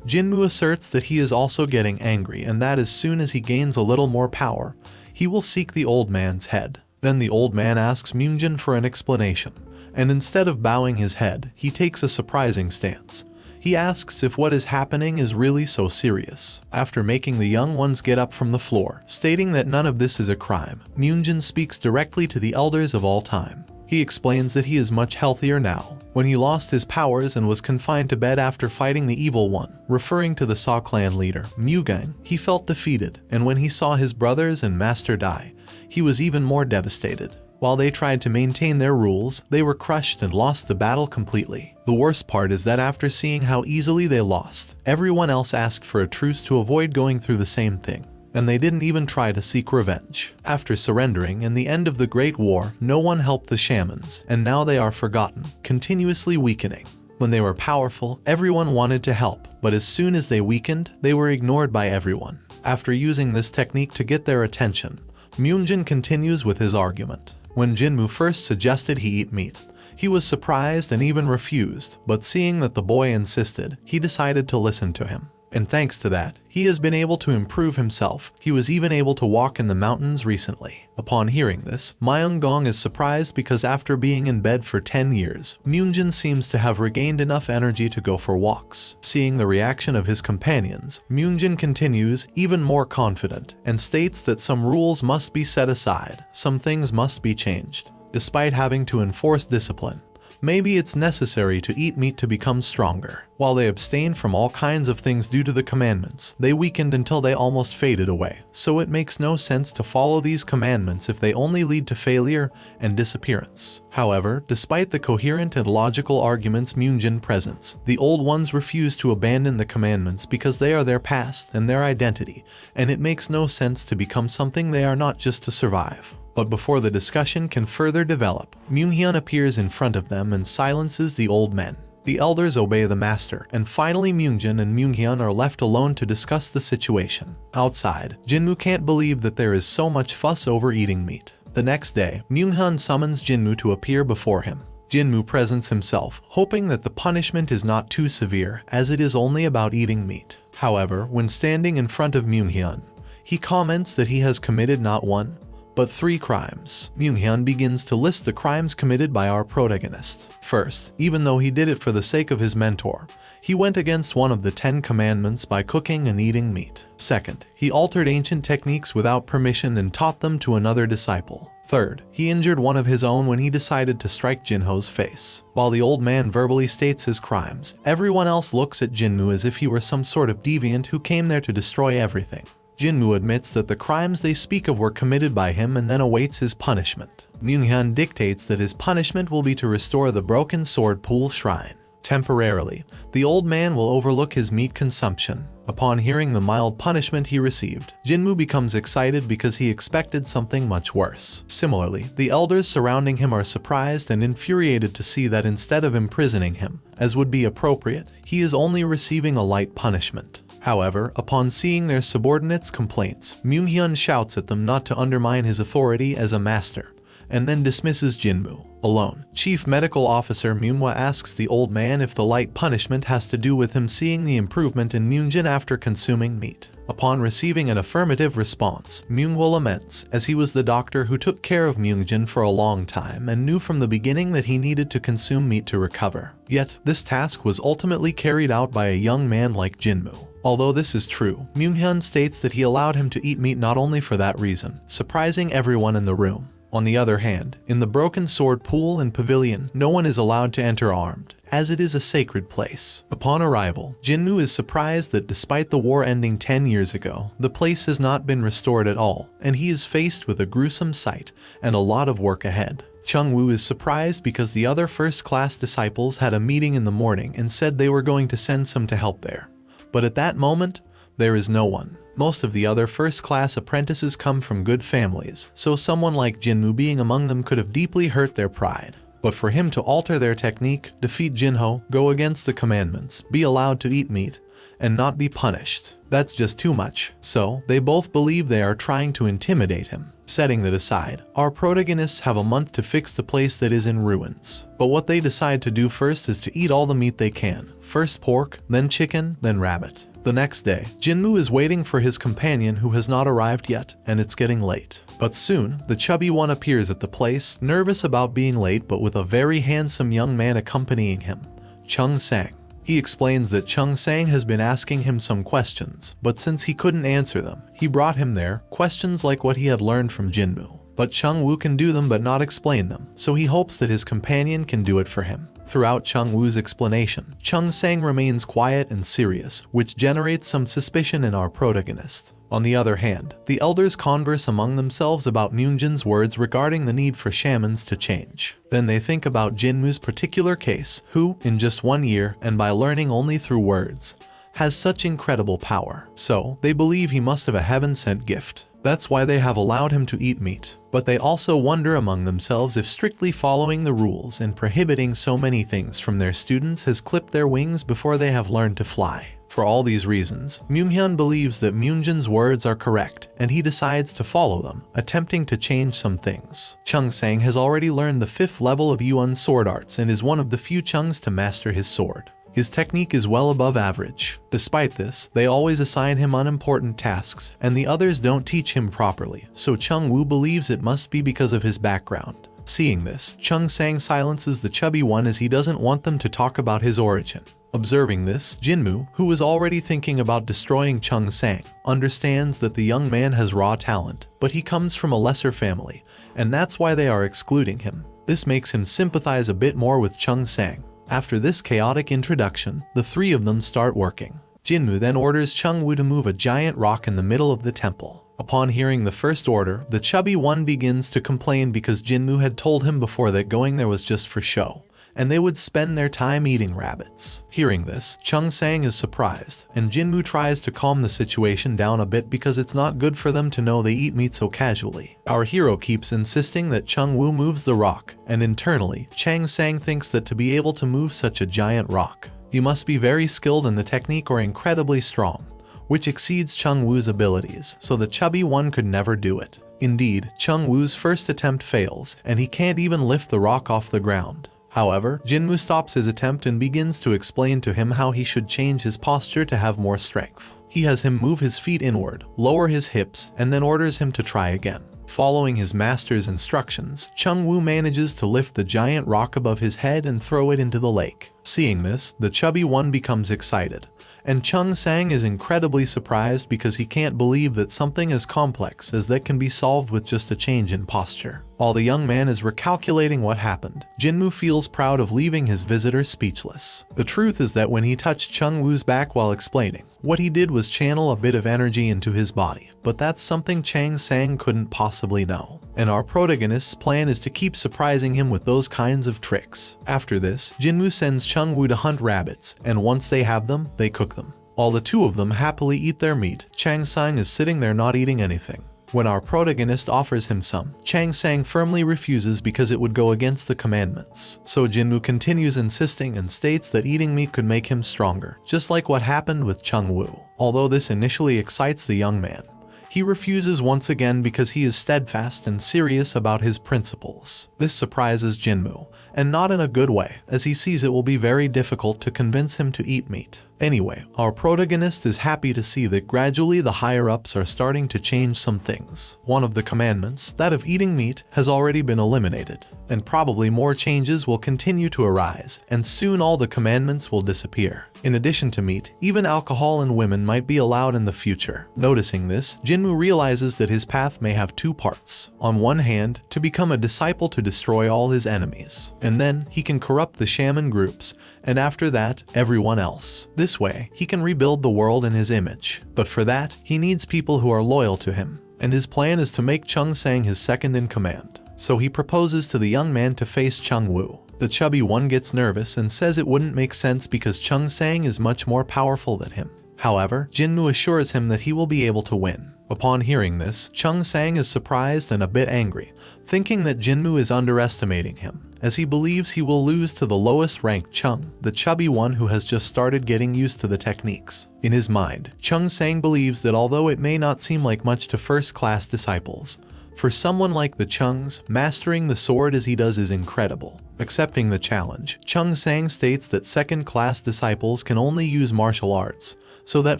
Jinmu asserts that he is also getting angry and that as soon as he gains a little more power, he will seek the old man's head. Then the old man asks Myunjin for an explanation, and instead of bowing his head, he takes a surprising stance. He asks if what is happening is really so serious. After making the young ones get up from the floor, stating that none of this is a crime, Myunjin speaks directly to the elders of all time. He explains that he is much healthier now. When he lost his powers and was confined to bed after fighting the evil one, referring to the Sa clan leader, Mugang, he felt defeated, and when he saw his brothers and master die, he was even more devastated. While they tried to maintain their rules, they were crushed and lost the battle completely. The worst part is that after seeing how easily they lost, everyone else asked for a truce to avoid going through the same thing, and they didn't even try to seek revenge. After surrendering and the end of the Great War, no one helped the shamans, and now they are forgotten, continuously weakening. When they were powerful, everyone wanted to help, but as soon as they weakened, they were ignored by everyone. After using this technique to get their attention, Myunjin continues with his argument. When Jinmu first suggested he eat meat, he was surprised and even refused, but seeing that the boy insisted, he decided to listen to him. And thanks to that, he has been able to improve himself. He was even able to walk in the mountains recently. Upon hearing this, Manhwa-kun is surprised because after being in bed for 10 years, Myunjin seems to have regained enough energy to go for walks. Seeing the reaction of his companions, Myunjin continues, even more confident, and states that some rules must be set aside, some things must be changed. Despite having to enforce discipline, Maybe it's necessary to eat meat to become stronger. While they abstained from all kinds of things due to the commandments, they weakened until they almost faded away. So it makes no sense to follow these commandments if they only lead to failure and disappearance. However, despite the coherent and logical arguments Myungjin presents, the old ones refuse to abandon the commandments because they are their past and their identity, and it makes no sense to become something they are not just to survive. But before the discussion can further develop, Myunghyun appears in front of them and silences the old men. The elders obey the master, and finally Myungjin and Myunghyun are left alone to discuss the situation. Outside, Jinmu can't believe that there is so much fuss over eating meat. The next day, Myunghyun summons Jinmu to appear before him. Jinmu presents himself, hoping that the punishment is not too severe, as it is only about eating meat. However, when standing in front of Myunghyun, he comments that he has committed not one, but 3 crimes. Myunghyun begins to list the crimes committed by our protagonist. First, even though he did it for the sake of his mentor, he went against one of the 10 commandments by cooking and eating meat. Second, he altered ancient techniques without permission and taught them to another disciple. Third, he injured one of his own when he decided to strike Jinho's face. While the old man verbally states his crimes, everyone else looks at Jinmu as if he were some sort of deviant who came there to destroy everything. Jinmu admits that the crimes they speak of were committed by him and then awaits his punishment. Myunghyun dictates that his punishment will be to restore the broken sword pool shrine. Temporarily, the old man will overlook his meat consumption. Upon hearing the mild punishment he received, Jinmu becomes excited because he expected something much worse. Similarly, the elders surrounding him are surprised and infuriated to see that instead of imprisoning him, as would be appropriate, he is only receiving a light punishment. However, upon seeing their subordinates' complaints, Myunghyun shouts at them not to undermine his authority as a master, and then dismisses Jinmu. Alone, Chief Medical Officer Manhwa asks the old man if the light punishment has to do with him seeing the improvement in Myungjin after consuming meat. Upon receiving an affirmative response, Myungwa laments, as he was the doctor who took care of Myungjin for a long time and knew from the beginning that he needed to consume meat to recover. Yet, this task was ultimately carried out by a young man like Jinmu. Although this is true, Myunghyun states that he allowed him to eat meat not only for that reason, surprising everyone in the room. On the other hand, in the broken sword pool and pavilion, no one is allowed to enter armed, as it is a sacred place. Upon arrival, Jinmu is surprised that despite the war ending 10 years ago, the place has not been restored at all, and he is faced with a gruesome sight and a lot of work ahead. Chungwoo is surprised because the other first-class disciples had a meeting in the morning and said they were going to send some to help there. But at that moment, there is no one. Most of the other first-class apprentices come from good families, so someone like Jinmu being among them could have deeply hurt their pride. But for him to alter their technique, defeat Jinho, go against the commandments, be allowed to eat meat, and not be punished, that's just too much. So, they both believe they are trying to intimidate him. Setting that aside, our protagonists have a month to fix the place that is in ruins. But what they decide to do first is to eat all the meat they can. First pork, then chicken, then rabbit. The next day, Jinmu is waiting for his companion who has not arrived yet, and it's getting late. But soon, the chubby one appears at the place, nervous about being late but with a very handsome young man accompanying him, Chung Sang. He explains that Chung Sang has been asking him some questions, but since he couldn't answer them, he brought him there, questions like what he had learned from Jinmu. But Chung Woo can do them but not explain them, so he hopes that his companion can do it for him. Throughout Chung Woo's explanation, Chung Sang remains quiet and serious, which generates some suspicion in our protagonist. On the other hand, the elders converse among themselves about Myungjin's words regarding the need for shamans to change. Then they think about Jinmu's particular case, who, in just 1 year, and by learning only through words, has such incredible power. So, they believe he must have a heaven-sent gift. That's why they have allowed him to eat meat. But they also wonder among themselves if strictly following the rules and prohibiting so many things from their students has clipped their wings before they have learned to fly. For all these reasons, Myunghyun believes that Myungjin's words are correct, and he decides to follow them, attempting to change some things. Chung Sang has already learned the 5th level of Yuan sword arts and is one of the few Chungs to master his sword. His technique is well above average. Despite this, they always assign him unimportant tasks, and the others don't teach him properly, so Chung Woo believes it must be because of his background. Seeing this, Chung Sang silences the chubby one as he doesn't want them to talk about his origin. Observing this, Jinmu, who was already thinking about destroying Chung Sang, understands that the young man has raw talent, but he comes from a lesser family, and that's why they are excluding him. This makes him sympathize a bit more with Chung Sang. After this chaotic introduction, the three of them start working. Jinmu then orders Chung Woo to move a giant rock in the middle of the temple. Upon hearing the first order, the chubby one begins to complain because Jinmu had told him before that going there was just for show, and they would spend their time eating rabbits. Hearing this, Chung Sang is surprised, and Jinmu tries to calm the situation down a bit because it's not good for them to know they eat meat so casually. Our hero keeps insisting that Chung Woo moves the rock, and internally, Chung Sang thinks that to be able to move such a giant rock, you must be very skilled in the technique or incredibly strong, which exceeds Chung Woo's abilities, so the chubby one could never do it. Indeed, Chung Woo's first attempt fails, and he can't even lift the rock off the ground. However, Jinmu stops his attempt and begins to explain to him how he should change his posture to have more strength. He has him move his feet inward, lower his hips, and then orders him to try again. Following his master's instructions, Chung Woo manages to lift the giant rock above his head and throw it into the lake. Seeing this, the chubby one becomes excited, and Chung Sang is incredibly surprised because he can't believe that something as complex as that can be solved with just a change in posture. While the young man is recalculating what happened, Jinmu feels proud of leaving his visitor speechless. The truth is that when he touched Chung Woo's back while explaining, what he did was channel a bit of energy into his body, but that's something Chung Sang couldn't possibly know. And our protagonist's plan is to keep surprising him with those kinds of tricks. After this, Jinmu sends Chung Woo to hunt rabbits, and once they have them, they cook them. While the two of them happily eat their meat, Chung Sang is sitting there not eating anything. When our protagonist offers him some, Chung Sang firmly refuses because it would go against the commandments. So Jinmu continues insisting and states that eating meat could make him stronger, just like what happened with Chung Woo. Although this initially excites the young man, he refuses once again because he is steadfast and serious about his principles. This surprises Jinmu, and not in a good way, as he sees it will be very difficult to convince him to eat meat. Anyway, our protagonist is happy to see that gradually the higher-ups are starting to change some things. One of the commandments, that of eating meat, has already been eliminated, and probably more changes will continue to arise, and soon all the commandments will disappear. In addition to meat, even alcohol and women might be allowed in the future. Noticing this, Jinmu realizes that his path may have two parts. On one hand, to become a disciple to destroy all his enemies, and then he can corrupt the shaman groups, and after that, everyone else. This way, he can rebuild the world in his image. But for that, he needs people who are loyal to him, and his plan is to make Chung Sang his second in command. So he proposes to the young man to face Chung Woo. The chubby one gets nervous and says it wouldn't make sense because Chung Sang is much more powerful than him. However, Jinmu assures him that he will be able to win. Upon hearing this, Chung Sang is surprised and a bit angry, thinking that Jinmu is underestimating him, as he believes he will lose to the lowest ranked Chung, the chubby one who has just started getting used to the techniques. In his mind, Chung Sang believes that although it may not seem like much to first-class disciples, for someone like the Chungs, mastering the sword as he does is incredible. Accepting the challenge, Chung Sang states that second-class disciples can only use martial arts, so that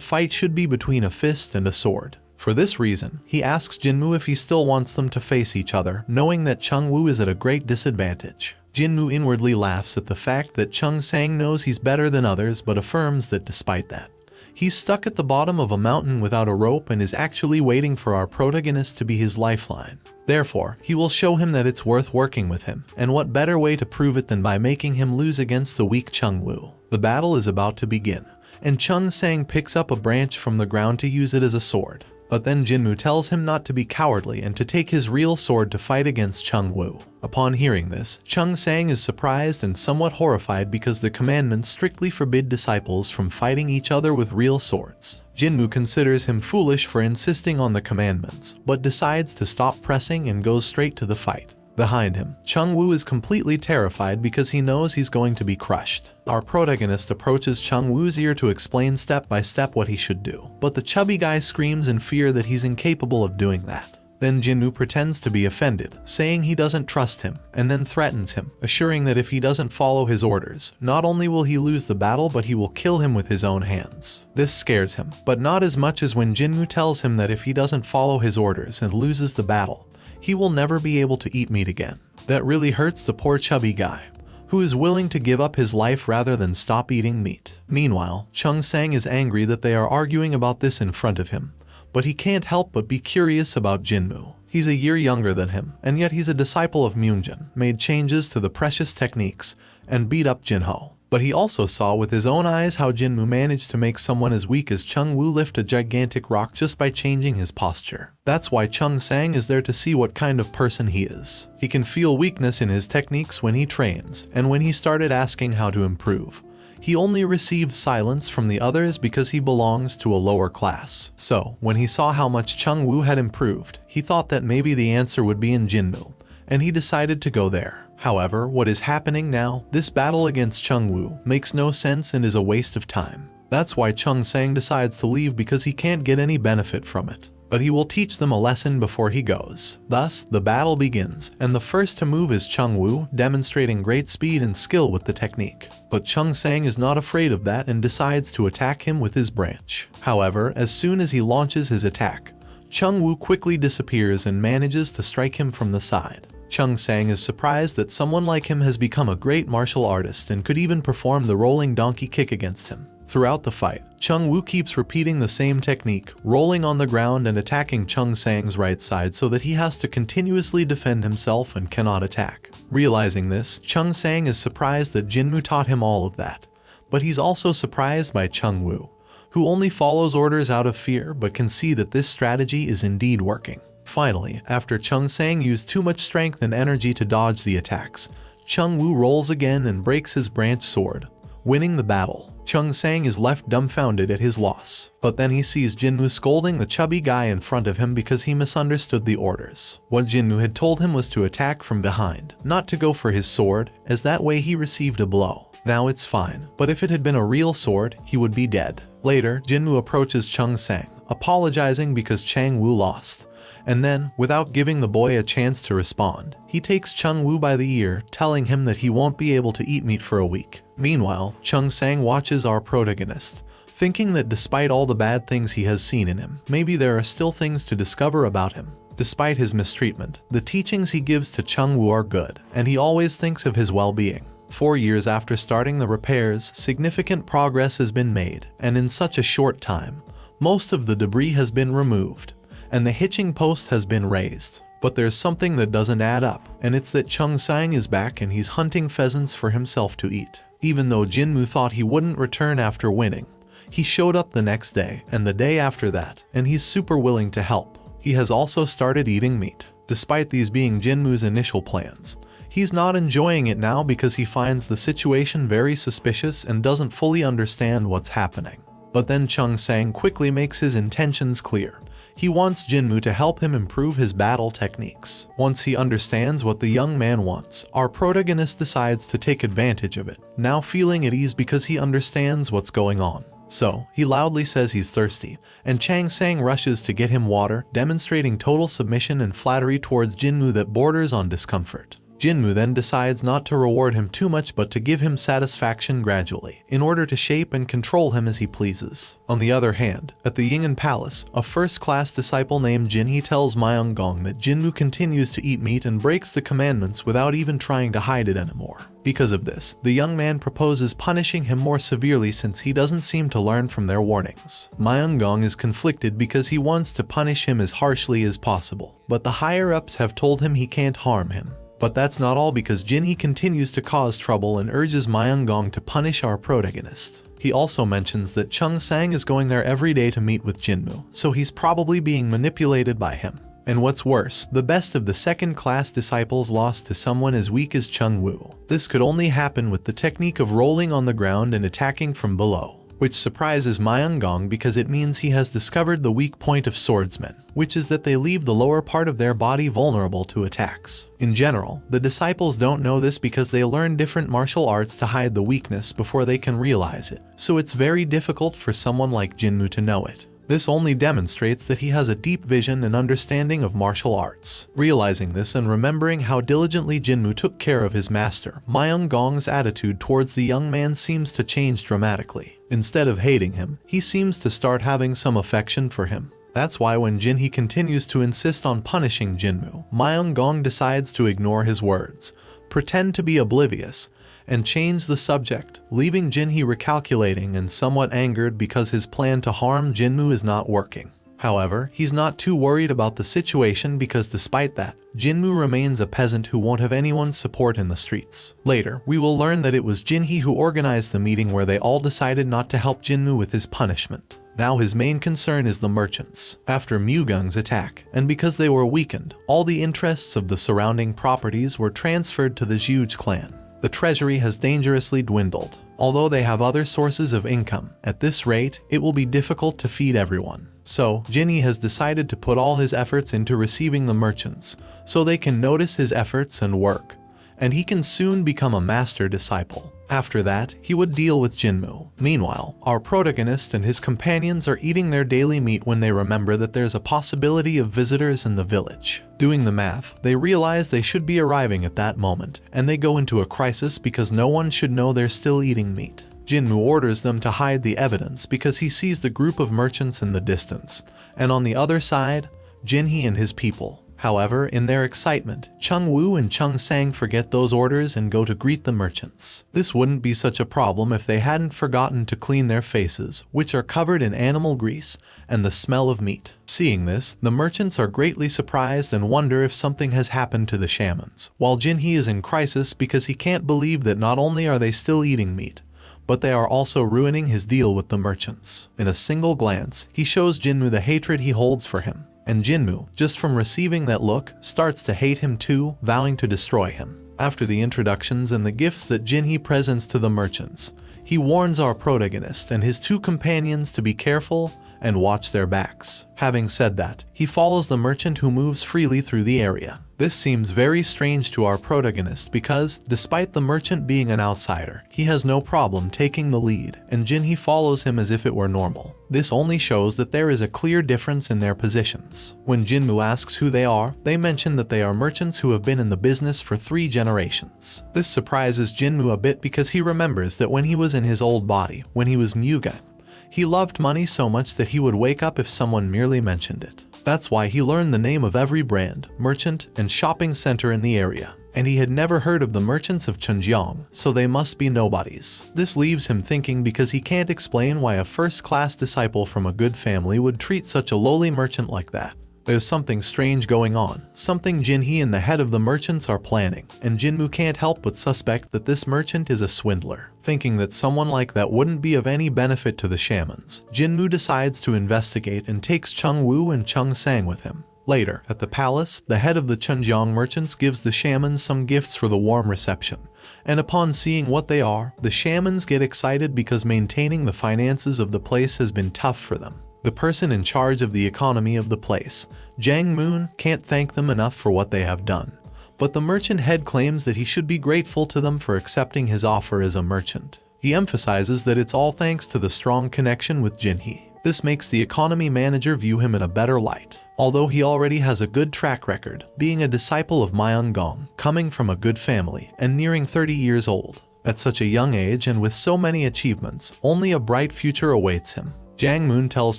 fight should be between a fist and a sword. For this reason, he asks Jinmu if he still wants them to face each other, knowing that Chung Woo is at a great disadvantage. Jinmu inwardly laughs at the fact that Chung Sang knows he's better than others but affirms that despite that, he's stuck at the bottom of a mountain without a rope and is actually waiting for our protagonist to be his lifeline. Therefore, he will show him that it's worth working with him, and what better way to prove it than by making him lose against the weak Chung Woo. The battle is about to begin, and Chung Sang picks up a branch from the ground to use it as a sword. But then Jinmu tells him not to be cowardly and to take his real sword to fight against Chung Woo. Upon hearing this, Chung Sang is surprised and somewhat horrified because the commandments strictly forbid disciples from fighting each other with real swords. Jinmu considers him foolish for insisting on the commandments, but decides to stop pressing and goes straight to the fight. Behind him, Chung Woo is completely terrified because he knows he's going to be crushed. Our protagonist approaches Chung Woo's ear to explain step by step what he should do, but the chubby guy screams in fear that he's incapable of doing that. Then Jinmu pretends to be offended, saying he doesn't trust him, and then threatens him, assuring that if he doesn't follow his orders, not only will he lose the battle but he will kill him with his own hands. This scares him, but not as much as when Jinmu tells him that if he doesn't follow his orders and loses the battle, he will never be able to eat meat again. That really hurts the poor chubby guy, who is willing to give up his life rather than stop eating meat. Meanwhile, Chung Sang is angry that they are arguing about this in front of him, but he can't help but be curious about Jinmu. He's a year younger than him, and yet he's a disciple of Myungjin, made changes to the precious techniques, and beat up Jinho. But he also saw with his own eyes how Jinmu managed to make someone as weak as Chung Woo lift a gigantic rock just by changing his posture. That's why Chung Sang is there to see what kind of person he is. He can feel weakness in his techniques when he trains, and when he started asking how to improve, he only received silence from the others because he belongs to a lower class. So, when he saw how much Chung Woo had improved, he thought that maybe the answer would be in Jinmu, and he decided to go there. However, what is happening now, this battle against Chung Woo, makes no sense and is a waste of time. That's why Chung Sang decides to leave because he can't get any benefit from it. But he will teach them a lesson before he goes. Thus, the battle begins, and the first to move is Chung Woo, demonstrating great speed and skill with the technique. But Chung Sang is not afraid of that and decides to attack him with his branch. However, as soon as he launches his attack, Chung Woo quickly disappears and manages to strike him from the side. Chung Sang is surprised that someone like him has become a great martial artist and could even perform the rolling donkey kick against him. Throughout the fight, Chung Woo keeps repeating the same technique, rolling on the ground and attacking Chung Sang's right side so that he has to continuously defend himself and cannot attack. Realizing this, Chung Sang is surprised that Jinmu taught him all of that. But he's also surprised by Chung Woo, who only follows orders out of fear but can see that this strategy is indeed working. Finally, after Chung Sang used too much strength and energy to dodge the attacks, Chung Woo rolls again and breaks his branch sword, winning the battle. Chung Sang is left dumbfounded at his loss, but then he sees Jinmu scolding the chubby guy in front of him because he misunderstood the orders. What Jinmu had told him was to attack from behind, not to go for his sword, as that way he received a blow. Now it's fine, but if it had been a real sword, he would be dead. Later, Jinmu approaches Chung Sang, apologizing because Chang Woo lost. And then, without giving the boy a chance to respond, he takes Chung Woo by the ear, telling him that he won't be able to eat meat for a week. Meanwhile, Chung Sang watches our protagonist, thinking that despite all the bad things he has seen in him, maybe there are still things to discover about him. Despite his mistreatment, the teachings he gives to Chung Woo are good, and he always thinks of his well-being. 4 years after starting the repairs, significant progress has been made, and in such a short time, most of the debris has been removed, and the hitching post has been raised. But there's something that doesn't add up, and it's that Chung Sang is back and he's hunting pheasants for himself to eat. Even though Jinmu thought he wouldn't return after winning, he showed up the next day and the day after that, and he's super willing to help. He has also started eating meat. Despite these being Jinmu's initial plans, he's not enjoying it now because he finds the situation very suspicious and doesn't fully understand what's happening. But then Chung Sang quickly makes his intentions clear. He wants Jinmu to help him improve his battle techniques. Once he understands what the young man wants, our protagonist decides to take advantage of it, now feeling at ease because he understands what's going on. So, he loudly says he's thirsty, and Chung Sang rushes to get him water, demonstrating total submission and flattery towards Jinmu that borders on discomfort. Jinmu then decides not to reward him too much but to give him satisfaction gradually, in order to shape and control him as he pleases. On the other hand, at the Ying'an Palace, a first-class disciple named Jinhee tells Manhwa-kun that Jinmu continues to eat meat and breaks the commandments without even trying to hide it anymore. Because of this, the young man proposes punishing him more severely since he doesn't seem to learn from their warnings. Manhwa-kun is conflicted because he wants to punish him as harshly as possible, but the higher-ups have told him he can't harm him. But that's not all because Jinhee continues to cause trouble and urges Manhwa-kun to punish our protagonist. He also mentions that Chung Sang is going there every day to meet with Jinmu, so he's probably being manipulated by him. And what's worse, the best of the second-class disciples lost to someone as weak as Chung Woo. This could only happen with the technique of rolling on the ground and attacking from below, which surprises Manhwa-kun because it means he has discovered the weak point of swordsmen, which is that they leave the lower part of their body vulnerable to attacks. In general, the disciples don't know this because they learn different martial arts to hide the weakness before they can realize it, so it's very difficult for someone like Jinmu to know it. This only demonstrates that he has a deep vision and understanding of martial arts. Realizing this and remembering how diligently Jinmu took care of his master, Manhwa-kun's attitude towards the young man seems to change dramatically. Instead of hating him, he seems to start having some affection for him. That's why when Jinhee continues to insist on punishing Jinmu, Manhwa-kun decides to ignore his words, pretend to be oblivious, and change the subject, leaving Jinhee recalculating and somewhat angered because his plan to harm Jinmu is not working. However, he's not too worried about the situation because despite that, Jinmu remains a peasant who won't have anyone's support in the streets. Later, we will learn that it was Jinhee who organized the meeting where they all decided not to help Jinmu with his punishment. Now his main concern is the merchants. After Mugung's attack, and because they were weakened, all the interests of the surrounding properties were transferred to the Zhuge clan. The treasury has dangerously dwindled. Although they have other sources of income, at this rate, it will be difficult to feed everyone. So, Jinhee has decided to put all his efforts into receiving the merchants, so they can notice his efforts and work, and he can soon become a master disciple. After that, he would deal with Jinmu. Meanwhile, our protagonist and his companions are eating their daily meat when they remember that there's a possibility of visitors in the village. Doing the math, they realize they should be arriving at that moment, and they go into a crisis because no one should know they're still eating meat. Jinmu orders them to hide the evidence because he sees the group of merchants in the distance, and on the other side, Jinhee and his people. However, in their excitement, Chung Woo and Chung Sang forget those orders and go to greet the merchants. This wouldn't be such a problem if they hadn't forgotten to clean their faces, which are covered in animal grease and the smell of meat. Seeing this, the merchants are greatly surprised and wonder if something has happened to the shamans, while Jinhee is in crisis because he can't believe that not only are they still eating meat, but they are also ruining his deal with the merchants. In a single glance, he shows Jinmu the hatred he holds for him. And Jinmu, just from receiving that look, starts to hate him too, vowing to destroy him. After the introductions and the gifts that Jinhee presents to the merchants, he warns our protagonist and his two companions to be careful and watch their backs. Having said that, he follows the merchant who moves freely through the area. This seems very strange to our protagonist because, despite the merchant being an outsider, he has no problem taking the lead, and Jinhee follows him as if it were normal. This only shows that there is a clear difference in their positions. When Jinmu asks who they are, they mention that they are merchants who have been in the business for 3 generations. This surprises Jinmu a bit because he remembers that when he was in his old body, when he was Mugen, he loved money so much that he would wake up if someone merely mentioned it. That's why he learned the name of every brand, merchant, and shopping center in the area. And he had never heard of the merchants of Chunjiang, so they must be nobodies. This leaves him thinking because he can't explain why a first-class disciple from a good family would treat such a lowly merchant like that. There's something strange going on, something Jinhee and the head of the merchants are planning, and Jinmu can't help but suspect that this merchant is a swindler. Thinking that someone like that wouldn't be of any benefit to the shamans, Jinmu decides to investigate and takes Chung Woo and Chung Sang with him. Later, at the palace, the head of the Chunjiang merchants gives the shamans some gifts for the warm reception, and upon seeing what they are, the shamans get excited because maintaining the finances of the place has been tough for them. The person in charge of the economy of the place, Jang Moon, can't thank them enough for what they have done. But the merchant head claims that he should be grateful to them for accepting his offer as a merchant. He emphasizes that it's all thanks to the strong connection with Jinhee. This makes the economy manager view him in a better light, although he already has a good track record, being a disciple of Manhwa-kun, coming from a good family, and nearing 30 years old. At such a young age and with so many achievements, only a bright future awaits him. Jang Moon tells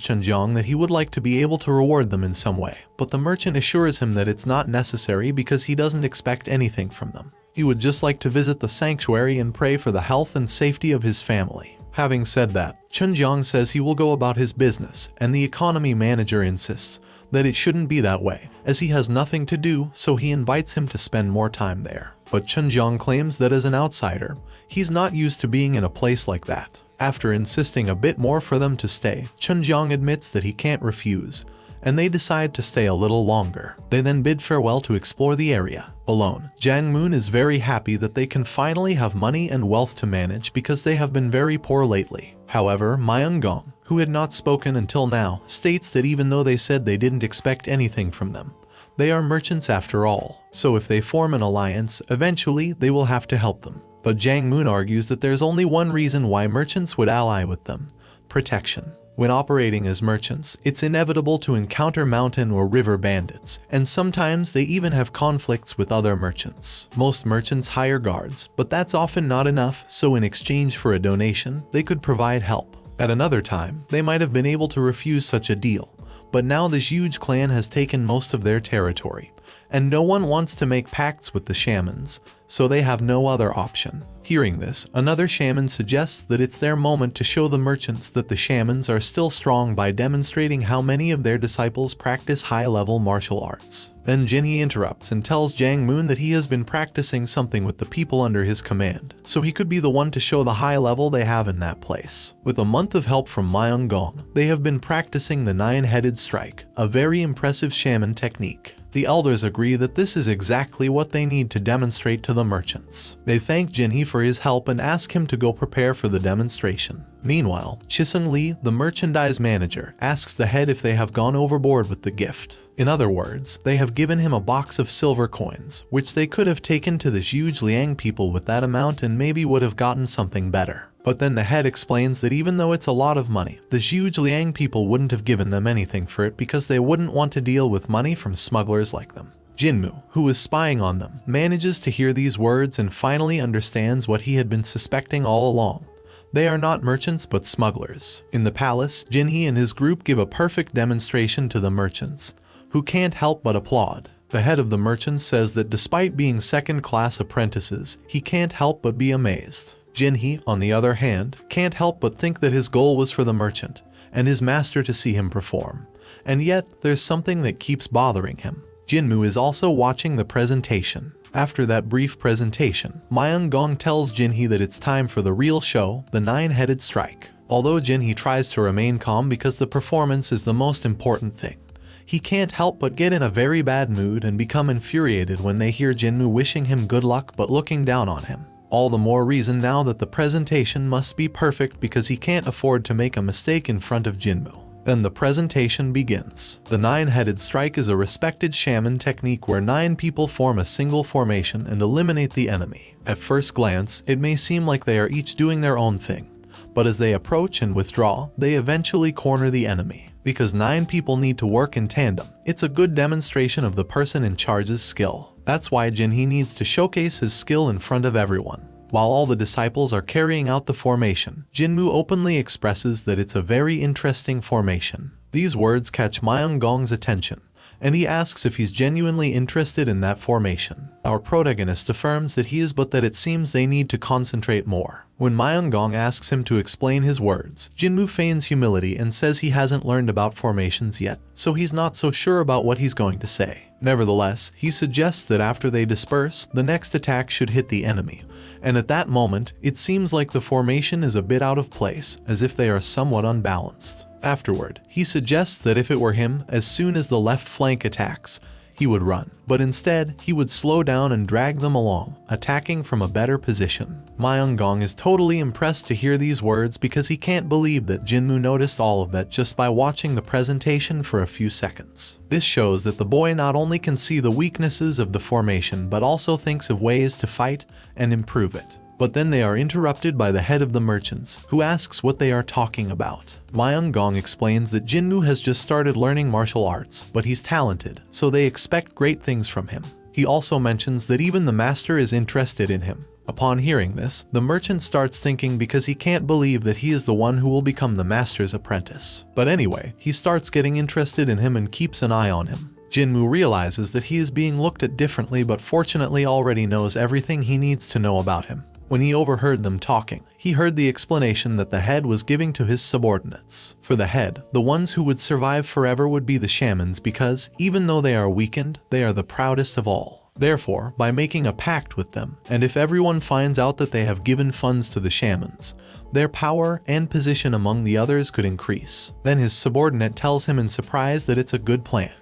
Chunjiang that he would like to be able to reward them in some way, but the merchant assures him that it's not necessary because he doesn't expect anything from them. He would just like to visit the sanctuary and pray for the health and safety of his family. Having said that, Chunjiang says he will go about his business, and the economy manager insists that it shouldn't be that way, as he has nothing to do, so he invites him to spend more time there. But Chunjiang claims that as an outsider, he's not used to being in a place like that. After insisting a bit more for them to stay, Chunjiang admits that he can't refuse, and they decide to stay a little longer. They then bid farewell to explore the area. Alone, Jang Moon is very happy that they can finally have money and wealth to manage because they have been very poor lately. However, Myung-gong, who had not spoken until now, states that even though they said they didn't expect anything from them, they are merchants after all, so if they form an alliance, eventually they will have to help them. But Jang Moon argues that there's only one reason why merchants would ally with them: protection. When operating as merchants, it's inevitable to encounter mountain or river bandits, and sometimes they even have conflicts with other merchants. Most merchants hire guards, but that's often not enough, so in exchange for a donation, they could provide help. At another time, they might have been able to refuse such a deal, but now the Zhuge clan has taken most of their territory, and no one wants to make pacts with the shamans, so they have no other option. Hearing this, another shaman suggests that it's their moment to show the merchants that the shamans are still strong by demonstrating how many of their disciples practice high-level martial arts. Then Jinhee interrupts and tells Jang Moon that he has been practicing something with the people under his command, so he could be the one to show the high level they have in that place. With a month of help from Manhwa-kun, they have been practicing the nine-headed strike, a very impressive shaman technique. The elders agree that this is exactly what they need to demonstrate to the merchants. They thank Jinhee for his help and ask him to go prepare for the demonstration. Meanwhile, Chisung Lee, the merchandise manager, asks the head if they have gone overboard with the gift. In other words, they have given him a box of silver coins, which they could have taken to the huge Liang people with that amount and maybe would have gotten something better. But then the head explains that even though it's a lot of money, the huge Liang people wouldn't have given them anything for it because they wouldn't want to deal with money from smugglers like them. Jinmu, who is spying on them, manages to hear these words and finally understands what he had been suspecting all along. They are not merchants but smugglers. In the palace, Jinhee and his group give a perfect demonstration to the merchants, who can't help but applaud. The head of the merchants says that despite being second-class apprentices, he can't help but be amazed. Jinhee, on the other hand, can't help but think that his goal was for the merchant and his master to see him perform. And yet, there's something that keeps bothering him. Jinmu is also watching the presentation. After that brief presentation, Manhwa-kun tells Jinhee that it's time for the real show, the nine-headed strike. Although Jinhee tries to remain calm because the performance is the most important thing, he can't help but get in a very bad mood and become infuriated when they hear Jinmu wishing him good luck but looking down on him. All the more reason now that the presentation must be perfect because he can't afford to make a mistake in front of Jinmu. Then the presentation begins. The nine-headed strike is a respected shaman technique where 9 people form a single formation and eliminate the enemy. At first glance, it may seem like they are each doing their own thing, but as they approach and withdraw, they eventually corner the enemy. Because 9 people need to work in tandem, it's a good demonstration of the person in charge's skill. That's why Jinhee needs to showcase his skill in front of everyone. While all the disciples are carrying out the formation, Jinmu openly expresses that it's a very interesting formation. These words catch Manhwa-kun's attention, and he asks if he's genuinely interested in that formation. Our protagonist affirms that he is, but that it seems they need to concentrate more. When Manhwa-kun asks him to explain his words, Jinmu feigns humility and says he hasn't learned about formations yet, so he's not so sure about what he's going to say. Nevertheless, he suggests that after they disperse, the next attack should hit the enemy, and at that moment, it seems like the formation is a bit out of place, as if they are somewhat unbalanced. Afterward, he suggests that if it were him, as soon as the left flank attacks, he would run, but instead, he would slow down and drag them along, attacking from a better position. Manhwa-kun is totally impressed to hear these words because he can't believe that Jinmu noticed all of that just by watching the presentation for a few seconds. This shows that the boy not only can see the weaknesses of the formation but also thinks of ways to fight and improve it. But then they are interrupted by the head of the merchants, who asks what they are talking about. Manhwa-kun explains that Jinmu has just started learning martial arts, but he's talented, so they expect great things from him. He also mentions that even the master is interested in him. Upon hearing this, the merchant starts thinking because he can't believe that he is the one who will become the master's apprentice. But anyway, he starts getting interested in him and keeps an eye on him. Jinmu realizes that he is being looked at differently but fortunately already knows everything he needs to know about him. When he overheard them talking, he heard the explanation that the head was giving to his subordinates. For the head, the ones who would survive forever would be the shamans because, even though they are weakened, they are the proudest of all. Therefore, by making a pact with them, and if everyone finds out that they have given funds to the shamans, their power and position among the others could increase. Then his subordinate tells him in surprise that it's a good plan.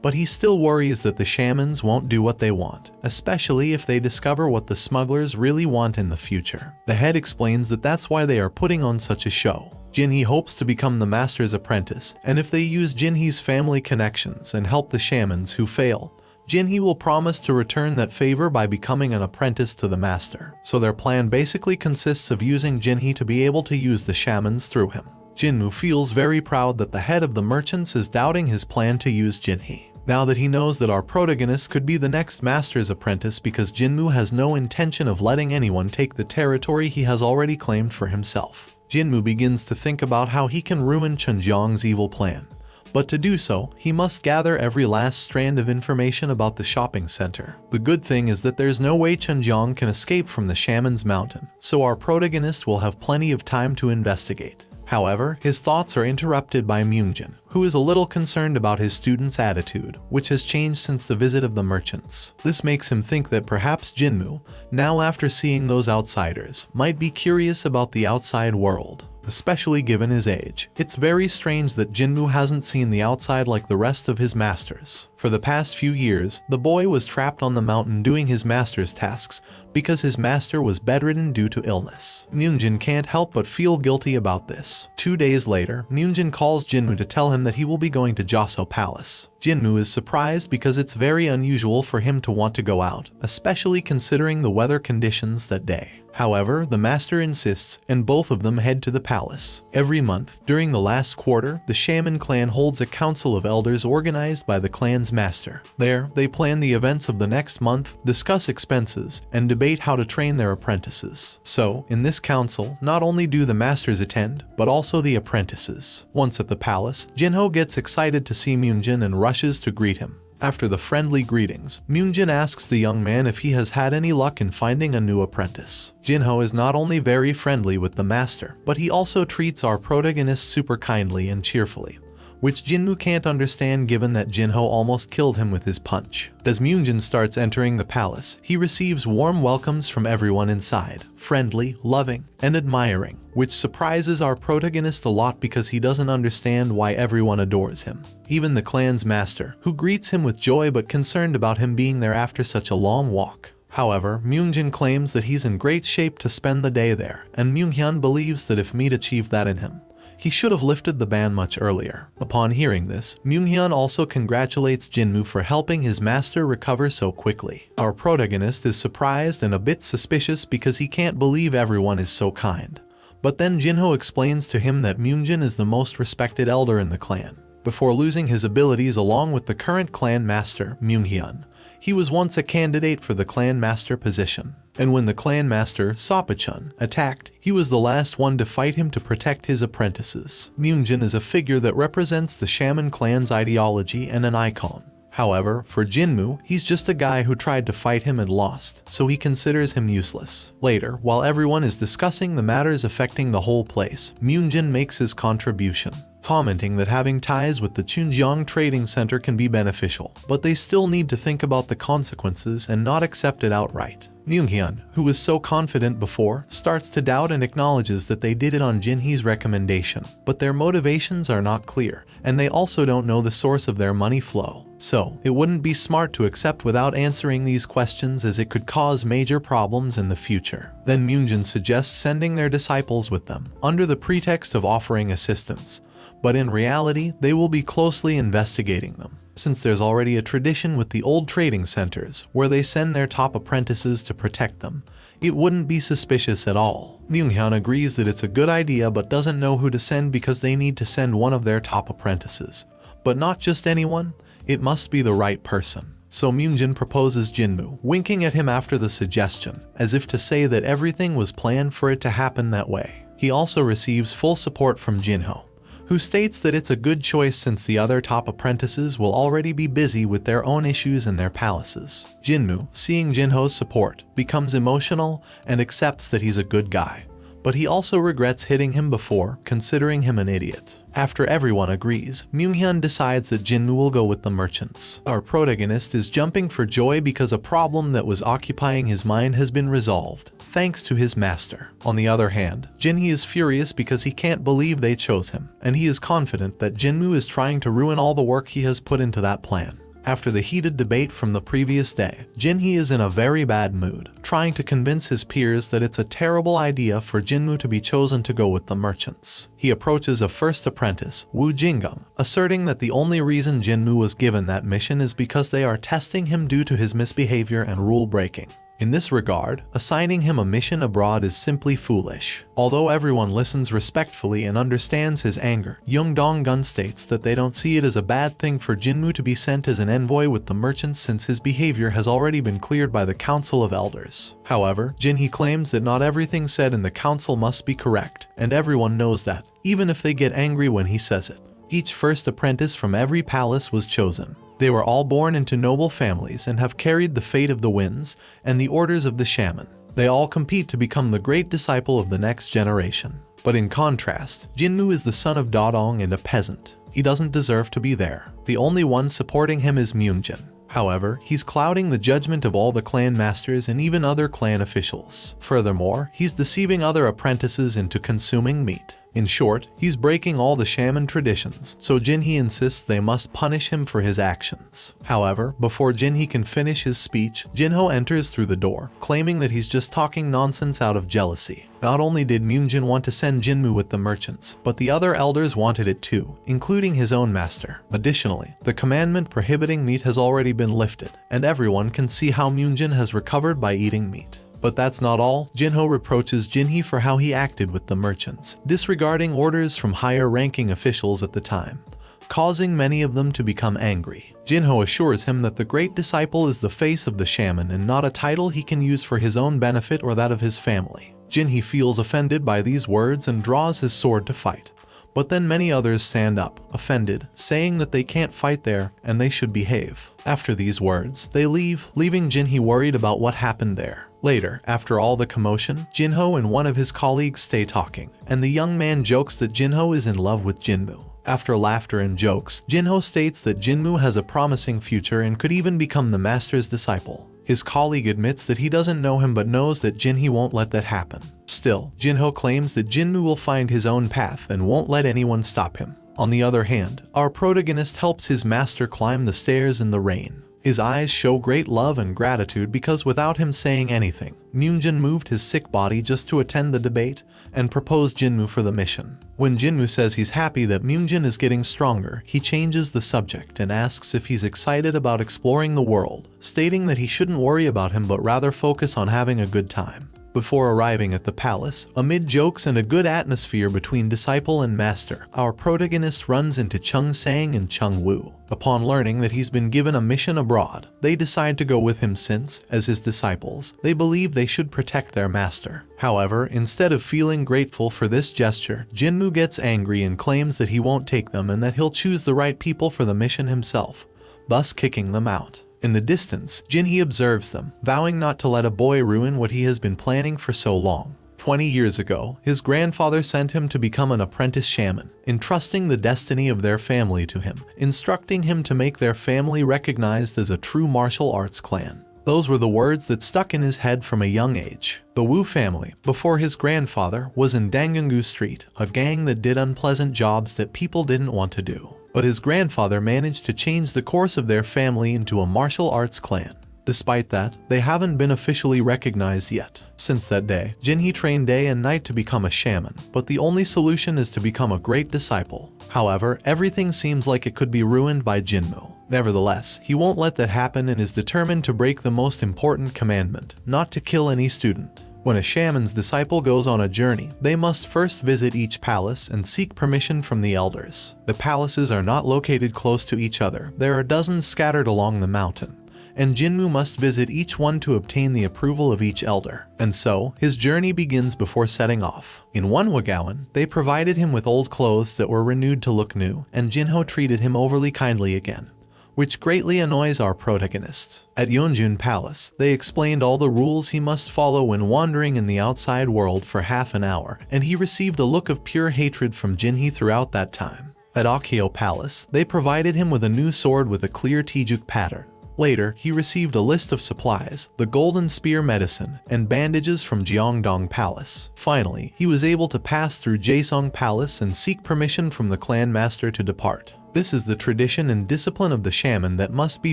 But he still worries that the shamans won't do what they want, especially if they discover what the smugglers really want in the future. The head explains that that's why they are putting on such a show. Jinhee hopes to become the master's apprentice, and if they use Jinhee's family connections and help the shamans who fail, Jinhee will promise to return that favor by becoming an apprentice to the master. So their plan basically consists of using Jinhee to be able to use the shamans through him. Jinmu feels very proud that the head of the merchants is doubting his plan to use Jinhee. Now that he knows that our protagonist could be the next master's apprentice because Jinmu has no intention of letting anyone take the territory he has already claimed for himself. Jinmu begins to think about how he can ruin Chunjiang's evil plan. But to do so, he must gather every last strand of information about the shopping center. The good thing is that there's no way Chunjong can escape from the shaman's mountain, so our protagonist will have plenty of time to investigate. However, his thoughts are interrupted by Myungjin, who is a little concerned about his student's attitude, which has changed since the visit of the merchants. This makes him think that perhaps Jinmu, now after seeing those outsiders, might be curious about the outside world, especially given his age. It's very strange that Jinmu hasn't seen the outside like the rest of his masters. For the past few years, the boy was trapped on the mountain doing his master's tasks because his master was bedridden due to illness. Myungjin can't help but feel guilty about this. 2 days later, Myungjin calls Jinmu to tell him that he will be going to Joseon Palace. Jinmu is surprised because it's very unusual for him to want to go out, especially considering the weather conditions that day. However, the master insists, and both of them head to the palace. Every month, during the last quarter, the shaman clan holds a council of elders organized by the clan's master. There, they plan the events of the next month, discuss expenses, and debate how to train their apprentices. So, in this council, not only do the masters attend, but also the apprentices. Once at the palace, Jinho gets excited to see Myungjin and rushes to greet him. After the friendly greetings, Myungjin asks the young man if he has had any luck in finding a new apprentice. Jinho is not only very friendly with the master, but he also treats our protagonist super kindly and cheerfully, which Jinmu can't understand given that Jinho almost killed him with his punch. As Myungjin starts entering the palace, he receives warm welcomes from everyone inside, friendly, loving, and admiring, which surprises our protagonist a lot because he doesn't understand why everyone adores him. Even the clan's master, who greets him with joy but concerned about him being there after such a long walk. However, Myungjin claims that he's in great shape to spend the day there, and Myunghyun believes that if Mead achieved that in him, he should have lifted the ban much earlier. Upon hearing this, Myunghyun also congratulates Jinmu for helping his master recover so quickly. Our protagonist is surprised and a bit suspicious because he can't believe everyone is so kind. But then Jinho explains to him that Myungjin is the most respected elder in the clan. Before losing his abilities along with the current clan master, Myunghyun, he was once a candidate for the clan master position. And when the clan master, Sopachun, attacked, he was the last one to fight him to protect his apprentices. Myungjin is a figure that represents the shaman clan's ideology and an icon. However, for Jinmu, he's just a guy who tried to fight him and lost, so he considers him useless. Later, while everyone is discussing the matters affecting the whole place, Myungjin makes his contribution, commenting that having ties with the Chunjeong Trading Center can be beneficial, but they still need to think about the consequences and not accept it outright. Myunghyun, who was so confident before, starts to doubt and acknowledges that they did it on Jinhee's recommendation, but their motivations are not clear, and they also don't know the source of their money flow. So, it wouldn't be smart to accept without answering these questions as it could cause major problems in the future. Then Myungjin suggests sending their disciples with them, under the pretext of offering assistance, but in reality, they will be closely investigating them, since there's already a tradition with the old trading centers where they send their top apprentices to protect them. It wouldn't be suspicious at all. Myunghyun agrees that it's a good idea but doesn't know who to send because they need to send one of their top apprentices. But not just anyone, it must be the right person. So Myungjin proposes Jinmu, winking at him after the suggestion, as if to say that everything was planned for it to happen that way. He also receives full support from Jinho, who states that it's a good choice since the other top apprentices will already be busy with their own issues in their palaces. Jinmu, seeing Jinho's support, becomes emotional and accepts that he's a good guy, but he also regrets hitting him before, considering him an idiot. After everyone agrees, Myunghyun decides that Jinmu will go with the merchants. Our protagonist is jumping for joy because a problem that was occupying his mind has been resolved, thanks to his master. On the other hand, Jinhee is furious because he can't believe they chose him, and he is confident that Jinmu is trying to ruin all the work he has put into that plan. After the heated debate from the previous day, Jinhee is in a very bad mood, trying to convince his peers that it's a terrible idea for Jinmu to be chosen to go with the merchants. He approaches a first apprentice, Woo Jingum, asserting that the only reason Jinmu was given that mission is because they are testing him due to his misbehavior and rule breaking. In this regard, assigning him a mission abroad is simply foolish. Although everyone listens respectfully and understands his anger, Young Dong-gun states that they don't see it as a bad thing for Jinmu to be sent as an envoy with the merchants since his behavior has already been cleared by the Council of Elders. However, Jinhee claims that not everything said in the council must be correct, and everyone knows that, even if they get angry when he says it. Each first apprentice from every palace was chosen. They were all born into noble families and have carried the fate of the winds and the orders of the shaman. They all compete to become the great disciple of the next generation. But in contrast, Jinmu is the son of Dodong and a peasant. He doesn't deserve to be there. The only one supporting him is Myungjin. However, he's clouding the judgment of all the clan masters and even other clan officials. Furthermore, he's deceiving other apprentices into consuming meat. In short, he's breaking all the shaman traditions, so Jinhee insists they must punish him for his actions. However, before Jinhee can finish his speech, Jinho enters through the door, claiming that he's just talking nonsense out of jealousy. Not only did Myungjin want to send Jinmu with the merchants, but the other elders wanted it too, including his own master. Additionally, the commandment prohibiting meat has already been lifted, and everyone can see how Myungjin has recovered by eating meat. But that's not all. Jinho reproaches Jinhee for how he acted with the merchants, disregarding orders from higher-ranking officials at the time, causing many of them to become angry. Jinho assures him that the great disciple is the face of the shaman and not a title he can use for his own benefit or that of his family. Jinhee feels offended by these words and draws his sword to fight. But then many others stand up, offended, saying that they can't fight there and they should behave. After these words, they leave, leaving Jinhee worried about what happened there. Later, after all the commotion, Jinho and one of his colleagues stay talking, and the young man jokes that Jinho is in love with Jinmu. After laughter and jokes, Jinho states that Jinmu has a promising future and could even become the master's disciple. His colleague admits that he doesn't know him but knows that Jinhee won't let that happen. Still, Jinho claims that Jinmu will find his own path and won't let anyone stop him. On the other hand, our protagonist helps his master climb the stairs in the rain. His eyes show great love and gratitude because without him saying anything, Myungjin moved his sick body just to attend the debate and proposed Jinmu for the mission. When Jinmu says he's happy that Myungjin is getting stronger, he changes the subject and asks if he's excited about exploring the world, stating that he shouldn't worry about him but rather focus on having a good time. Before arriving at the palace, amid jokes and a good atmosphere between disciple and master, our protagonist runs into Chung Sang and Chung Woo. Upon learning that he's been given a mission abroad, they decide to go with him since, as his disciples, they believe they should protect their master. However, instead of feeling grateful for this gesture, Jinmu gets angry and claims that he won't take them and that he'll choose the right people for the mission himself, thus kicking them out. In the distance, Jinhee observes them, vowing not to let a boy ruin what he has been planning for so long. 20 years ago, his grandfather sent him to become an apprentice shaman, entrusting the destiny of their family to him, instructing him to make their family recognized as a true martial arts clan. Those were the words that stuck in his head from a young age. The Wu family, before his grandfather, was in Dangungu Street, a gang that did unpleasant jobs that people didn't want to do. But his grandfather managed to change the course of their family into a martial arts clan. Despite that, they haven't been officially recognized yet. Since that day, Jinhee trained day and night to become a shaman, but the only solution is to become a great disciple. However, everything seems like it could be ruined by Jinmu. Nevertheless, he won't let that happen and is determined to break the most important commandment, not to kill any student. When a shaman's disciple goes on a journey, they must first visit each palace and seek permission from the elders. The palaces are not located close to each other. There are dozens scattered along the mountain, and Jinmu must visit each one to obtain the approval of each elder. And so, his journey begins before setting off. In Manhwa-kun, they provided him with old clothes that were renewed to look new, and Jinho treated him overly kindly again, which greatly annoys our protagonist. At Yeonjun Palace, they explained all the rules he must follow when wandering in the outside world for half an hour, and he received a look of pure hatred from Jinhee throughout that time. At Akio Palace, they provided him with a new sword with a clear Tijuk pattern. Later, he received a list of supplies, the golden spear medicine, and bandages from Gyeongdong Palace. Finally, he was able to pass through Jaesong Palace and seek permission from the clan master to depart. This is the tradition and discipline of the shaman that must be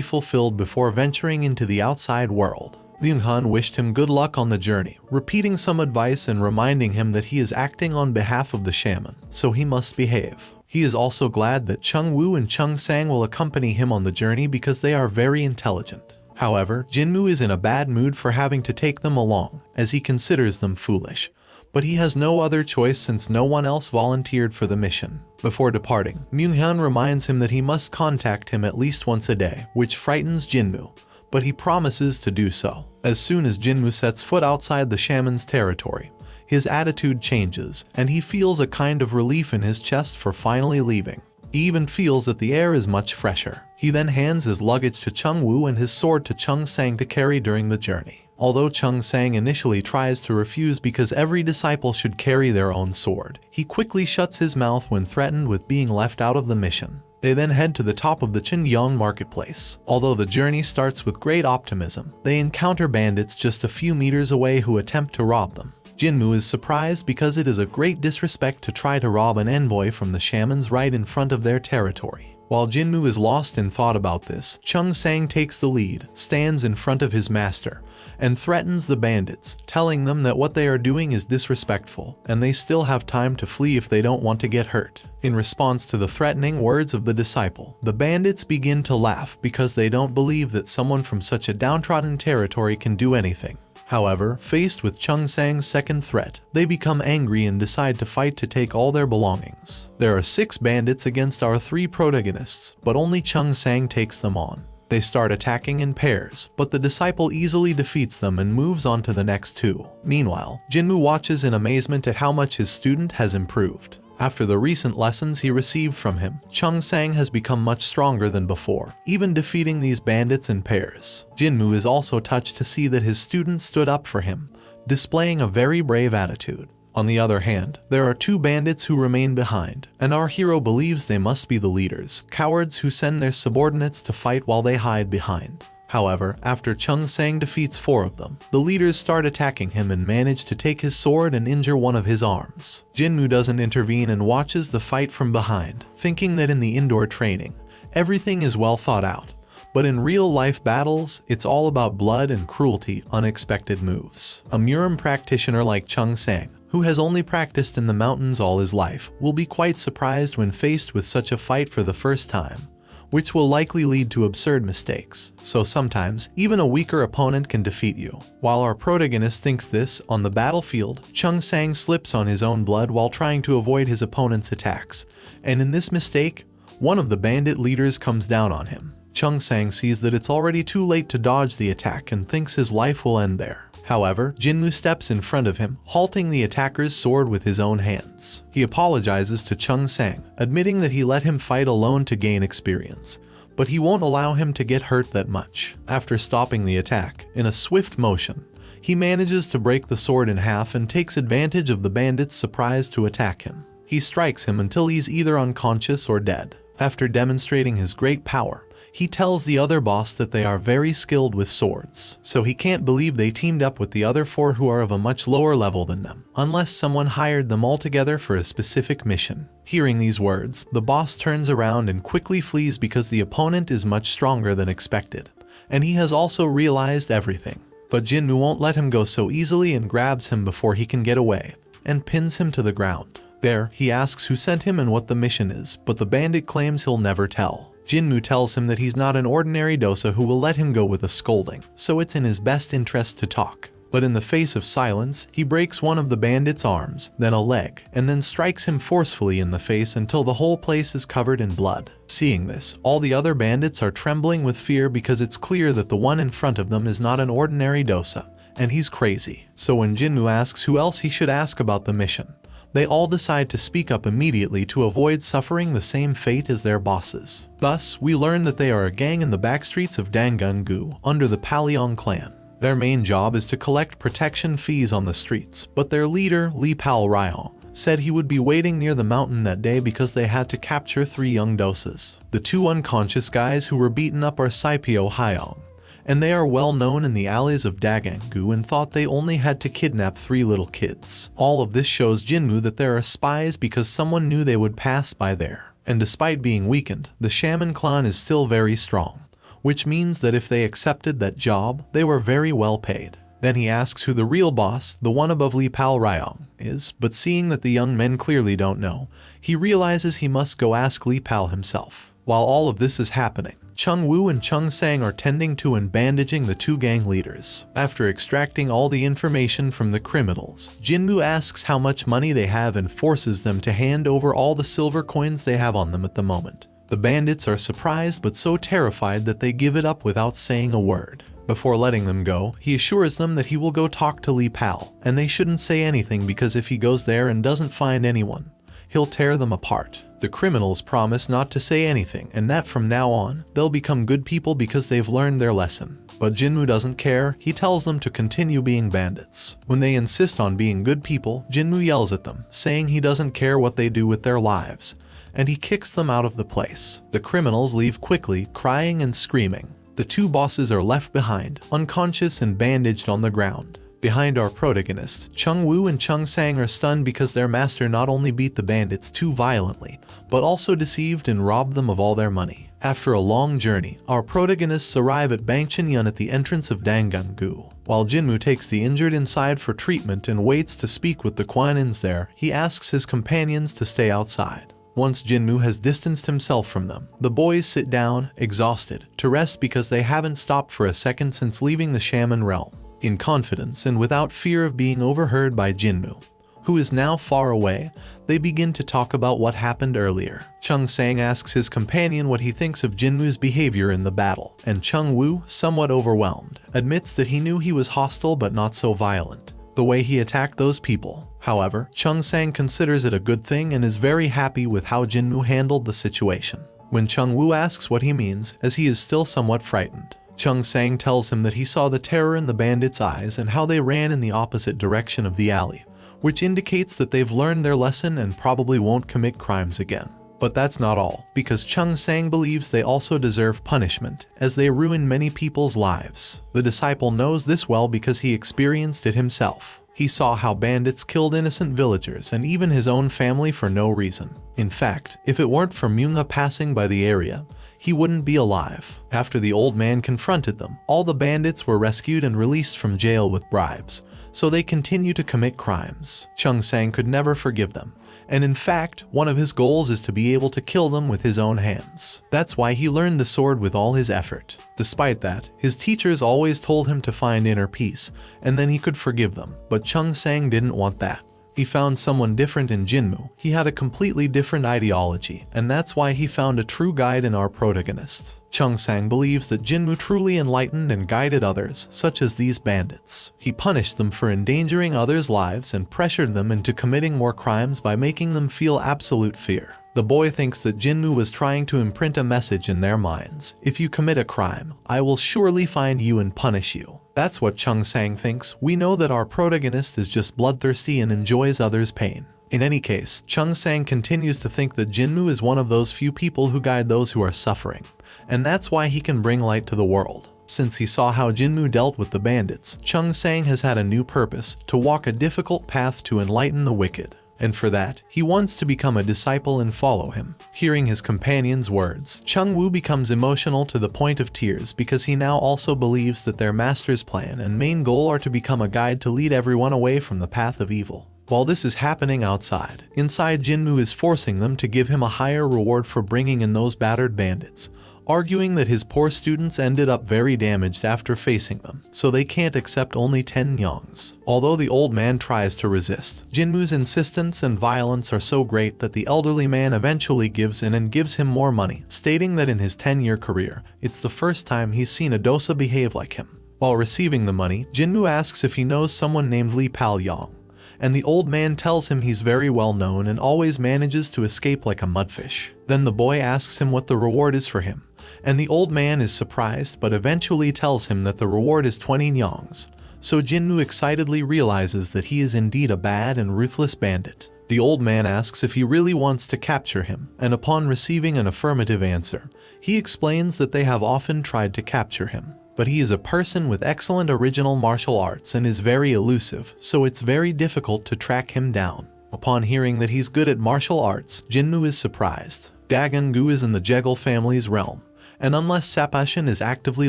fulfilled before venturing into the outside world. Myung-han wished him good luck on the journey, repeating some advice and reminding him that he is acting on behalf of the shaman, so he must behave. He is also glad that Chung Woo and Chung Sang will accompany him on the journey because they are very intelligent. However, Jinmu is in a bad mood for having to take them along, as he considers them foolish. But he has no other choice since no one else volunteered for the mission. Before departing, Myung-han reminds him that he must contact him at least once a day, which frightens Jinmu, but he promises to do so. As soon as Jinmu sets foot outside the shaman's territory, his attitude changes, and he feels a kind of relief in his chest for finally leaving. He even feels that the air is much fresher. He then hands his luggage to Chung Woo and his sword to Chung Sang to carry during the journey. Although Chung Sang initially tries to refuse because every disciple should carry their own sword, he quickly shuts his mouth when threatened with being left out of the mission. They then head to the top of the Chingyang marketplace. Although the journey starts with great optimism, they encounter bandits just a few meters away who attempt to rob them. Jinmu is surprised because it is a great disrespect to try to rob an envoy from the shamans right in front of their territory. While Jinmu is lost in thought about this, Chung Sang takes the lead, stands in front of his master, and threatens the bandits, telling them that what they are doing is disrespectful, and they still have time to flee if they don't want to get hurt. In response to the threatening words of the disciple, the bandits begin to laugh because they don't believe that someone from such a downtrodden territory can do anything. However, faced with Chung Sang's second threat, they become angry and decide to fight to take all their belongings. There are 6 bandits against our 3 protagonists, but only Chung Sang takes them on. They start attacking in pairs, but the disciple easily defeats them and moves on to the next 2. Meanwhile, Jinmu watches in amazement at how much his student has improved. After the recent lessons he received from him, Chung Sang has become much stronger than before, even defeating these bandits in pairs. Jinmu is also touched to see that his student stood up for him, displaying a very brave attitude. On the other hand, there are 2 bandits who remain behind, and our hero believes they must be the leaders, cowards who send their subordinates to fight while they hide behind. However, after Chung Sang defeats 4 of them, the leaders start attacking him and manage to take his sword and injure one of his arms. Jinmu doesn't intervene and watches the fight from behind, thinking that in the indoor training, everything is well thought out. But in real-life battles, it's all about blood and cruelty, unexpected moves. A Murim practitioner like Chung Sang, who has only practiced in the mountains all his life, will be quite surprised when faced with such a fight for the first time, which will likely lead to absurd mistakes. So sometimes, even a weaker opponent can defeat you. While our protagonist thinks this, on the battlefield, Chung Sang slips on his own blood while trying to avoid his opponent's attacks, and in this mistake, one of the bandit leaders comes down on him. Chung Sang sees that it's already too late to dodge the attack and thinks his life will end there. However, Jinmu steps in front of him, halting the attacker's sword with his own hands. He apologizes to Chung Sang, admitting that he let him fight alone to gain experience, but he won't allow him to get hurt that much. After stopping the attack, in a swift motion, he manages to break the sword in half and takes advantage of the bandit's surprise to attack him. He strikes him until he's either unconscious or dead. After demonstrating his great power, he tells the other boss that they are very skilled with swords, so he can't believe they teamed up with the other 4 who are of a much lower level than them, unless someone hired them all together for a specific mission. Hearing these words, the boss turns around and quickly flees because the opponent is much stronger than expected, and he has also realized everything. But Jinmu won't let him go so easily and grabs him before he can get away, and pins him to the ground. There, he asks who sent him and what the mission is, but the bandit claims he'll never tell. Jinmu tells him that he's not an ordinary dosa who will let him go with a scolding, so it's in his best interest to talk. But in the face of silence, he breaks one of the bandit's arms, then a leg, and then strikes him forcefully in the face until the whole place is covered in blood. Seeing this, all the other bandits are trembling with fear because it's clear that the one in front of them is not an ordinary dosa, and he's crazy. So when Jinmu asks who else he should ask about the mission, they all decide to speak up immediately to avoid suffering the same fate as their bosses. Thus, we learn that they are a gang in the backstreets of Dangun-gu under the Paliong clan. Their main job is to collect protection fees on the streets, but their leader, Li Pal Ryong, said he would be waiting near the mountain that day because they had to capture 3 young dosas. The 2 unconscious guys who were beaten up are Saipyo Hyong, and they are well known in the alleys of Dagangu and thought they only had to kidnap 3 little kids. All of this shows Jinmu that there are spies because someone knew they would pass by there. And despite being weakened, the shaman clan is still very strong, which means that if they accepted that job, they were very well paid. Then he asks who the real boss, the one above Li Pal Ryong, is, but seeing that the young men clearly don't know, he realizes he must go ask Li Pal himself. While all of this is happening, Chung Woo and Chung Sang are tending to and bandaging the 2 gang leaders. After extracting all the information from the criminals, Jinmu asks how much money they have and forces them to hand over all the silver coins they have on them at the moment. The bandits are surprised but so terrified that they give it up without saying a word. Before letting them go, he assures them that he will go talk to Li Pal, and they shouldn't say anything because if he goes there and doesn't find anyone, he'll tear them apart. The criminals promise not to say anything and that from now on, they'll become good people because they've learned their lesson. But Jinmu doesn't care, he tells them to continue being bandits. When they insist on being good people, Jinmu yells at them, saying he doesn't care what they do with their lives, and he kicks them out of the place. The criminals leave quickly, crying and screaming. The two bosses are left behind, unconscious and bandaged on the ground. Behind our protagonist, Chung Woo and Chung Sang are stunned because their master not only beat the bandits too violently, but also deceived and robbed them of all their money. After a long journey, our protagonists arrive at Bangcheon at the entrance of Dangang-gu. While Jinmu takes the injured inside for treatment and waits to speak with the Kwanins there, he asks his companions to stay outside. Once Jinmu has distanced himself from them, the boys sit down, exhausted, to rest because they haven't stopped for a second since leaving the shaman realm. In confidence and without fear of being overheard by Jinmu, who is now far away, they begin to talk about what happened earlier. Chung Sang asks his companion what he thinks of Jinmu's behavior in the battle, and Chung Woo, somewhat overwhelmed, admits that he knew he was hostile but not so violent, the way he attacked those people. However, Chung Sang considers it a good thing and is very happy with how Jinmu handled the situation. When Chung Woo asks what he means, as he is still somewhat frightened, Chung Sang tells him that he saw the terror in the bandits' eyes and how they ran in the opposite direction of the alley, which indicates that they've learned their lesson and probably won't commit crimes again. But that's not all, because Chung Sang believes they also deserve punishment, as they ruin many people's lives. The disciple knows this well because he experienced it himself. He saw how bandits killed innocent villagers and even his own family for no reason. In fact, if it weren't for manga passing by the area, he wouldn't be alive. After the old man confronted them, all the bandits were rescued and released from jail with bribes, so they continue to commit crimes. Chung Sang could never forgive them, and in fact, one of his goals is to be able to kill them with his own hands. That's why he learned the sword with all his effort. Despite that, his teachers always told him to find inner peace, and then he could forgive them, but Chung Sang didn't want that. He found someone different in Jinmu. He had a completely different ideology, and that's why he found a true guide in our protagonist. Chung Sang believes that Jinmu truly enlightened and guided others, such as these bandits. He punished them for endangering others' lives and pressured them into committing more crimes by making them feel absolute fear. The boy thinks that Jinmu was trying to imprint a message in their minds. If you commit a crime, I will surely find you and punish you. That's what Chung Sang thinks. We know that our protagonist is just bloodthirsty and enjoys others' pain. In any case, Chung Sang continues to think that Jinmu is one of those few people who guide those who are suffering, and that's why he can bring light to the world. Since he saw how Jinmu dealt with the bandits, Chung Sang has had a new purpose, to walk a difficult path to enlighten the wicked. And for that, he wants to become a disciple and follow him. Hearing his companion's words, Chung Woo becomes emotional to the point of tears because he now also believes that their master's plan and main goal are to become a guide to lead everyone away from the path of evil. While this is happening outside, inside Jinmu is forcing them to give him a higher reward for bringing in those battered bandits, arguing that his poor students ended up very damaged after facing them, so they can't accept only 10 yongs. Although the old man tries to resist, Jinmu's insistence and violence are so great that the elderly man eventually gives in and gives him more money, stating that in his 10-year career, it's the first time he's seen a dosa behave like him. While receiving the money, Jinmu asks if he knows someone named Li Pal Yong, and the old man tells him he's very well known and always manages to escape like a mudfish. Then the boy asks him what the reward is for him, and the old man is surprised but eventually tells him that the reward is 20 yongs. So Jinmu excitedly realizes that he is indeed a bad and ruthless bandit. The old man asks if he really wants to capture him, and upon receiving an affirmative answer, he explains that they have often tried to capture him. But he is a person with excellent original martial arts and is very elusive, so it's very difficult to track him down. Upon hearing that he's good at martial arts, Jinmu is surprised. Dagang-gu is in the Jegal family's realm, and unless Sapashin is actively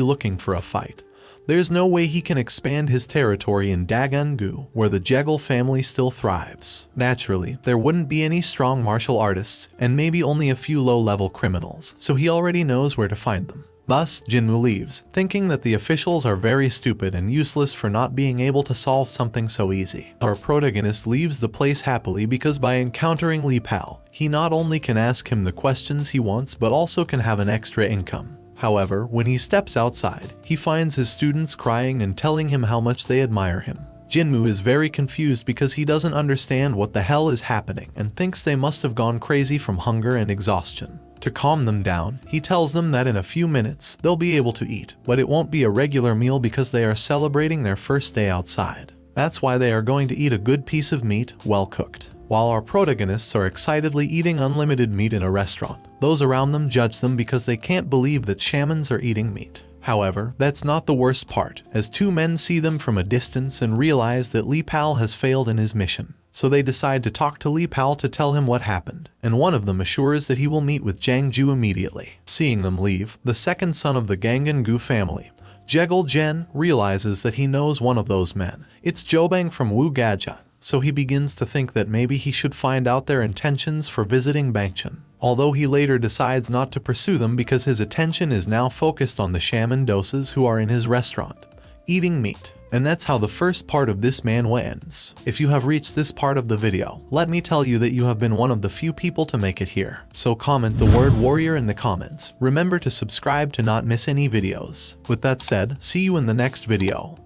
looking for a fight, there's no way he can expand his territory in Dagang-gu, where the Jegal family still thrives. Naturally, there wouldn't be any strong martial artists, and maybe only a few low-level criminals, so he already knows where to find them. Thus, Jinmu leaves, thinking that the officials are very stupid and useless for not being able to solve something so easy. Our protagonist leaves the place happily because by encountering Li Pal, he not only can ask him the questions he wants but also can have an extra income. However, when he steps outside, he finds his students crying and telling him how much they admire him. Jinmu is very confused because he doesn't understand what the hell is happening and thinks they must have gone crazy from hunger and exhaustion. To calm them down, he tells them that in a few minutes they'll be able to eat, but it won't be a regular meal because they are celebrating their first day outside. That's why they are going to eat a good piece of meat, well cooked. While our protagonists are excitedly eating unlimited meat in a restaurant, those around them judge them because they can't believe that shamans are eating meat. However, that's not the worst part, as two men see them from a distance and realize that Li Pal has failed in his mission. So they decide to talk to Li Pal to tell him what happened, and one of them assures that he will meet with Jiang Ju immediately. Seeing them leave, the second son of the Gangan Gu family, Jegel Jen, realizes that he knows one of those men. It's Jobang from Wu Gajian, so he begins to think that maybe he should find out their intentions for visiting Bangchen. Although he later decides not to pursue them because his attention is now focused on the shaman doses who are in his restaurant, eating meat. And that's how the first part of this manhwa ends. If you have reached this part of the video, let me tell you that you have been one of the few people to make it here. So comment the word warrior in the comments. Remember to subscribe to not miss any videos. With that said, see you in the next video.